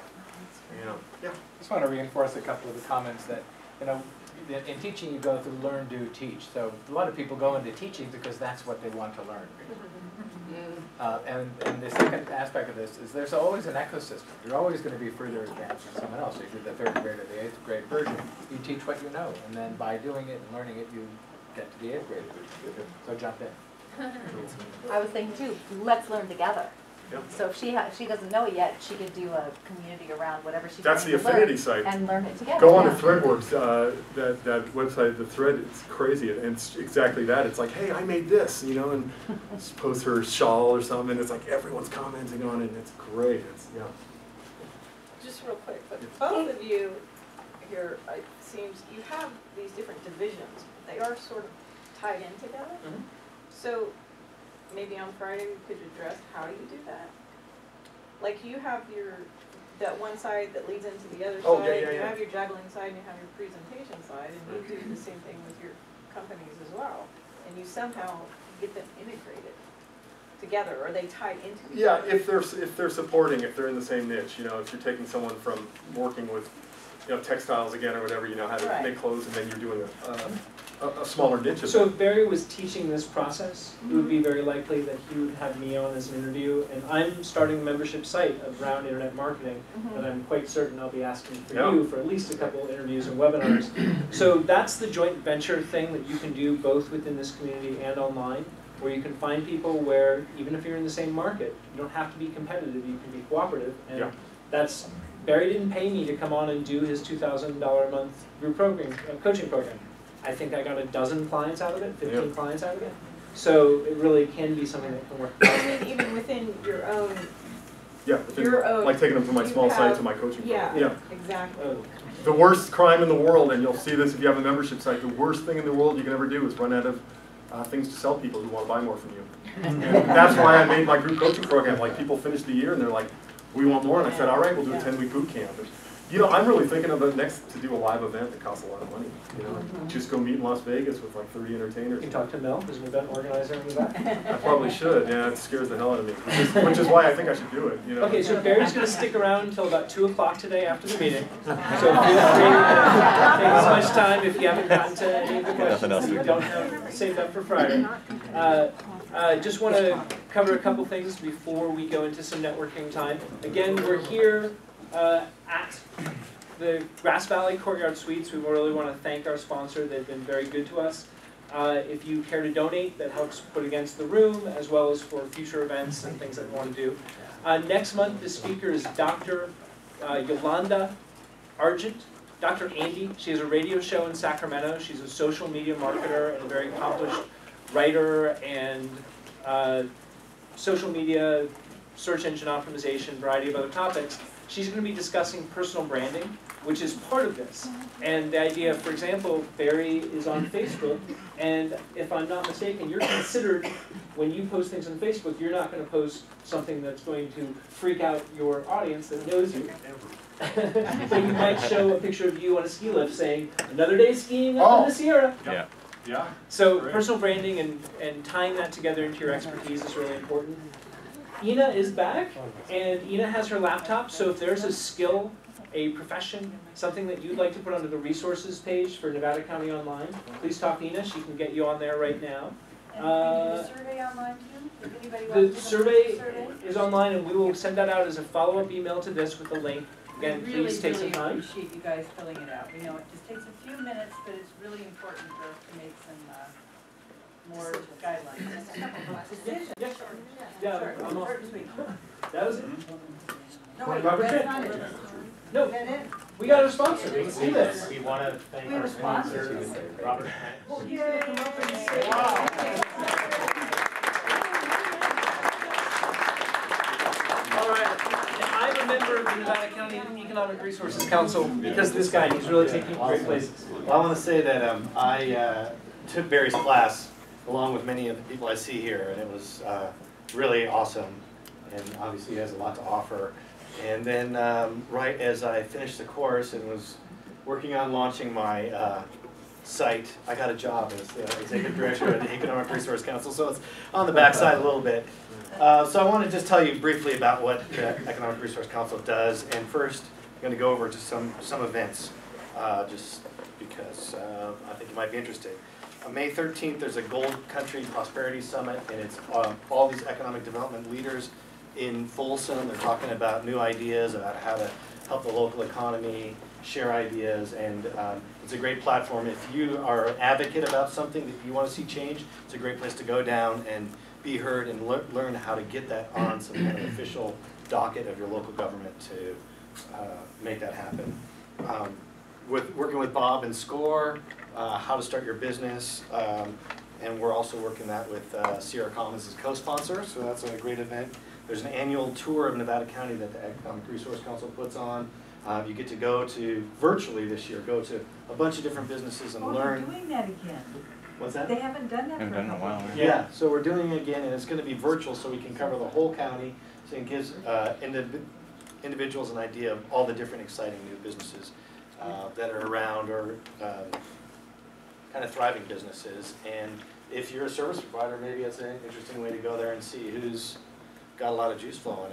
Yeah. Yeah. Just want to reinforce a couple of the comments that, you know, in teaching you go through learn, do, teach. So a lot of people go into teaching because that's what they want to learn. And the second aspect of this is there's always an ecosystem. You're always going to be further advanced than someone else. So if you're the 3rd grade or the 8th grade version, you teach what you know. And then by doing it and learning it, you get to the 8th grade version. So jump in. I was thinking too, let's learn together. Yep. So if she doesn't know it yet, she could do a community around whatever she's That's the affinity site. And learn it together. Go on to ThreadWorks, that website, the thread, it's crazy, and it's exactly that. It's like, hey, I made this, you know, and post her shawl or something, and it's like everyone's commenting on it, and it's great. It's, yeah. Just real quick, but both of you here, it seems, you have these different divisions. They are sort of tied in together. Mm-hmm. So maybe on Friday we could address how you do that. Like you have that one side that leads into the other side, you have your juggling side and you have your presentation side, and you do the same thing with your companies as well. And you somehow get them integrated together, or they tie into each other. Yeah, if they're supporting, if they're in the same niche, you know, if you're taking someone from working with, you know, textiles again or whatever, you know how to make clothes, and then you're doing a smaller niche of So if Barry was teaching this process, it would be very likely that he would have me on as an interview, and I'm starting a membership site around internet marketing, and I'm quite certain I'll be asking for you for at least a couple interviews and webinars. So that's the joint venture thing that you can do both within this community and online, where you can find people where, even if you're in the same market, you don't have to be competitive, you can be cooperative, and that's, Barry didn't pay me to come on and do his $2,000 a month group program, coaching program. I think I got a dozen clients out of it, 15 clients out of it. So it really can be something that can work. I mean, even within your own. Yeah, like taking them from my small site to my coaching program. Yeah, exactly. The worst crime in the world, and you'll see this if you have a membership site, the worst thing in the world you can ever do is run out of things to sell people who want to buy more from you. And that's why I made my group coaching program. Like, people finish the year and they're like, we want more, and I said, all right, we'll do a 10-week boot camp. And, you know, I'm really thinking of the next to do a live event that costs a lot of money. You know, just go meet in Las Vegas with like 30 entertainers. You can talk to Mel, who's an event organizer in the back. I probably should. Yeah, it scares the hell out of me, which is why I think I should do it. You know. Okay, so Barry's going to stick around until about 2 o'clock today after the meeting. So feel free to take as much time if you haven't gotten to any of the questions that you don't have saved up for Friday. Just want to cover a couple things before we go into some networking time. Again, we're here at the Grass Valley Courtyard Suites. We really want to thank our sponsor. They've been very good to us. If you care to donate, that helps put against the room, as well as for future events and things that we want to do. Next month, the speaker is Dr. Yolanda Argent. Dr. Andy. She has a radio show in Sacramento. She's a social media marketer and a very accomplished writer and social media, search engine optimization, variety of other topics. She's going to be discussing personal branding, which is part of this. And the idea, for example, Barry is on Facebook, and if I'm not mistaken, you're considered, when you post things on Facebook, you're not going to post something that's going to freak out your audience that knows you. But you might show a picture of you on a ski lift saying, another day skiing up in the Sierra. Yeah. Yeah. So personal branding and tying that together into your expertise is really important. Ina is back, and Ina has her laptop, so if there's a skill, a profession, something that you'd like to put onto the resources page for Nevada County Online, please talk to Ina. She can get you on there right now. And the survey online too? If anybody The wants to survey is online, and we will send that out as a follow-up email to this with the link. Again, really, please take some really time. appreciate you guys filling it out. We know it just takes a few minutes, but it's really important for us to make some more guidelines. Decisions. Yeah, Sorry, I'm off. short and sweet. That was it. No, wait, Robert that's Trent. not it. No, Is that it? we got a sponsor. We can see this. We want to thank We have our a sponsor. sponsor, Robert Trent. Well, he's gonna come up and say, wow. All right. I'm a member of the Nevada County Economic Resources Council because of this guy. He's really taking great places. Well, I want to say that I took Barry's class along with many of the people I see here, and it was really awesome. And obviously, he has a lot to offer. And then, right as I finished the course and was working on launching my site, I got a job as the executive director of the Economic Resource Council. So it's on the backside a little bit. So I want to just tell you briefly about what the Economic Resource Council does. And first, I'm going to go over to some events, just because I think you might be interested. On May 13th, there's a Gold Country Prosperity Summit, and it's all these economic development leaders in Folsom. They're talking about new ideas about how to help the local economy, share ideas, and it's a great platform. If you are an advocate about something that you want to see change, it's a great place to go down and be heard and learn how to get that on some kind of official docket of your local government to make that happen. Working with Bob and SCORE, how to start your business, and we're also working that with Sierra Commons as co-sponsor, so that's a great event. There's an annual tour of Nevada County that the Economic Resource Council puts on. You get to go to, virtually this year, go to a bunch of different businesses and learn. They're doing that again. What's that? They haven't done that for a while. Yeah, so we're doing it again, and it's going to be virtual, so we can cover the whole county. So it gives individuals an idea of all the different exciting new businesses that are around, or kind of thriving businesses. And if you're a service provider, maybe it's an interesting way to go there and see who's got a lot of juice flowing,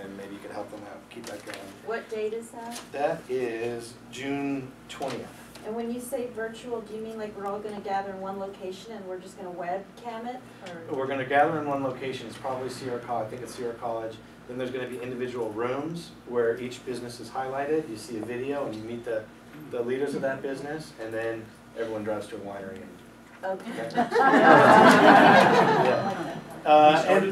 and maybe you can help them out, keep that going. What date is that? That is June 20th. And when you say virtual, do you mean like we're all gonna gather in one location and we're just gonna webcam it? Or? We're going to gather in one location. It's probably Sierra College. I think it's Sierra College. Then there's going to be individual rooms where each business is highlighted. You see a video and you meet the leaders of that business, and then everyone drives to a winery. Okay. And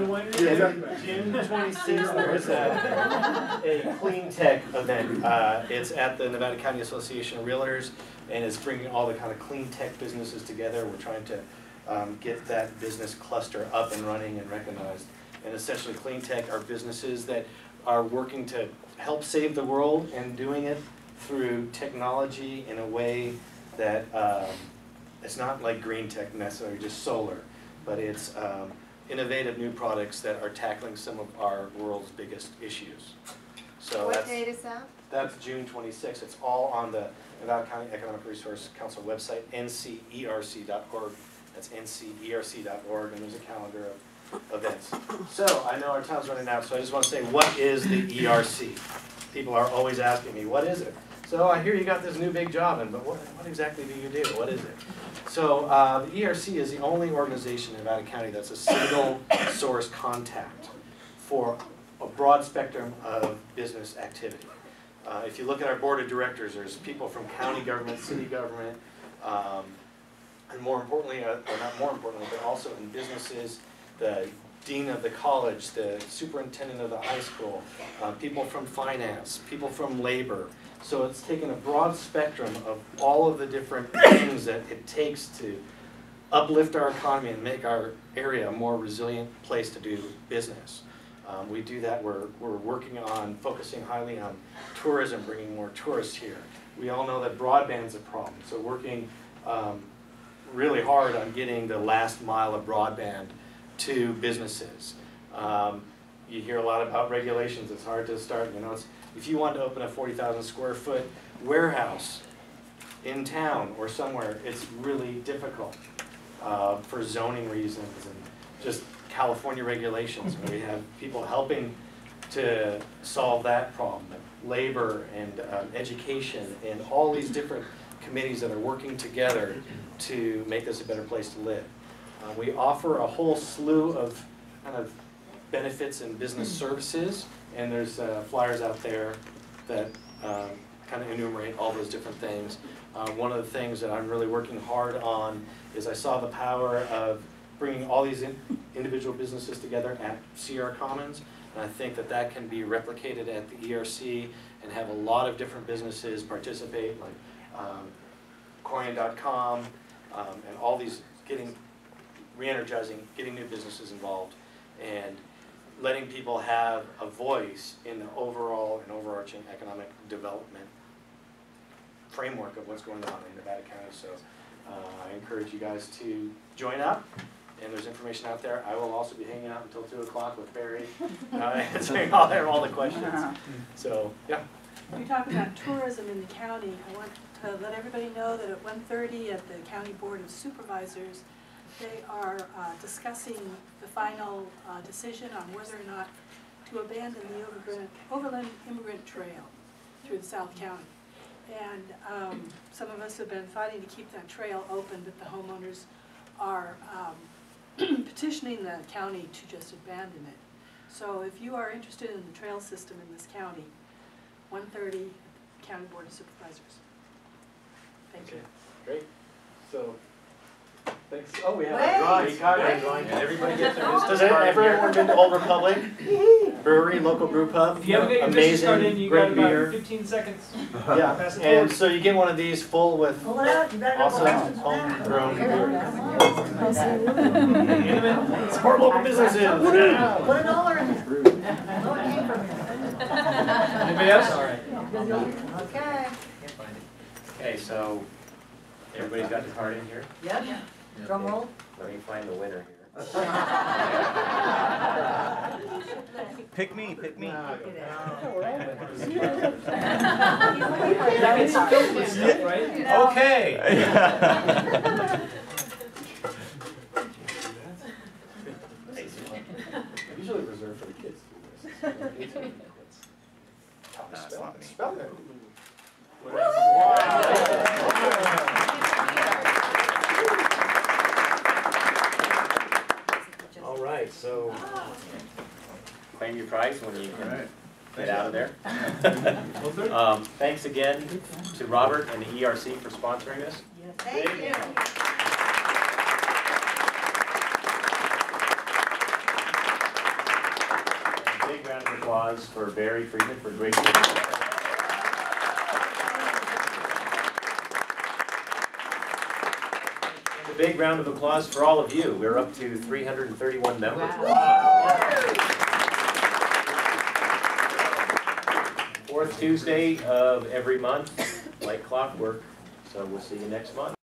June 26th, there is a clean tech event. It's at the Nevada County Association of Realtors, and it's bringing all the kind of clean tech businesses together. We're trying to get that business cluster up and running and recognized. And essentially, clean tech are businesses that are working to help save the world and doing it through technology in a way that It's not like green tech necessarily, just solar, but it's innovative new products that are tackling some of our world's biggest issues. So What date is that? that's June 26th. It's all on the Nevada County Economic Resource Council website, ncerc.org. That's ncerc.org, and there's a calendar of events. So I know our time's running out, so I just want to say, what is the ERC? People are always asking me, what is it? So I hear you got this new big job, but what exactly do you do? What is it? So the ERC is the only organization in Nevada County that's a single source contact for a broad spectrum of business activity. If you look at our board of directors, there's people from county government, city government, and more importantly, or not more importantly, but also in businesses, the dean of the college, the superintendent of the high school, people from finance, people from labor. So it's taken a broad spectrum of all of the different things that it takes to uplift our economy and make our area a more resilient place to do business. We do that, we're working on focusing highly on tourism, bringing more tourists here. We all know that broadband's a problem, so working really hard on getting the last mile of broadband to businesses. You hear a lot about regulations, it's hard to start, if you want to open a 40,000 square foot warehouse in town or somewhere, it's really difficult for zoning reasons and just California regulations. And we have people helping to solve that problem, labor and education and all these different committees that are working together to make this a better place to live. We offer a whole slew of kind of benefits and business services, and there's flyers out there that kind of enumerate all those different things. One of the things that I'm really working hard on is I saw the power of bringing all these individual businesses together at CR Commons, and I think that that can be replicated at the ERC and have a lot of different businesses participate, like Coin.com, and all these re-energizing, getting new businesses involved, and letting people have a voice in the overall and overarching economic development framework of what's going on in Nevada County. So I encourage you guys to join up, and there's information out there. I will also be hanging out until 2 o'clock with Barry, answering all the questions. So, yeah. You talk about tourism in the county. I want to let everybody know that at 1:30 at the County Board of Supervisors, they are discussing the final decision on whether or not to abandon the Overland Immigrant Trail through the South County. And some of us have been fighting to keep that trail open, but the homeowners are petitioning the county to just abandon it. So if you are interested in the trail system in this county, 1:30 County Board of Supervisors. Thank you. Great. So, thanks. Oh, we have a drawing. Everybody gets their business card. Has everyone been to Old Republic Brewery, local brew pub? If you haven't got your business card in, you got about 15 seconds. Yeah, Pass it and forward. so you get one of these full with awesome homegrown beer. Support local businesses. Put $1 in there. Anybody else? All right. Okay. Okay, so everybody's got the card in here? Yep. Drum roll. Let me find the winner here. Pick me, pick me. Okay. Usually reserved for the kids to do this. Spell it. All right, so claim your prize when you can get out of there. Thanks again to Robert and the ERC for sponsoring this. Thank you. And a big round of applause for Barry Friedman for great work. A big round of applause for all of you. We're up to 331 members. Fourth Tuesday of every month, like clockwork. So we'll see you next month.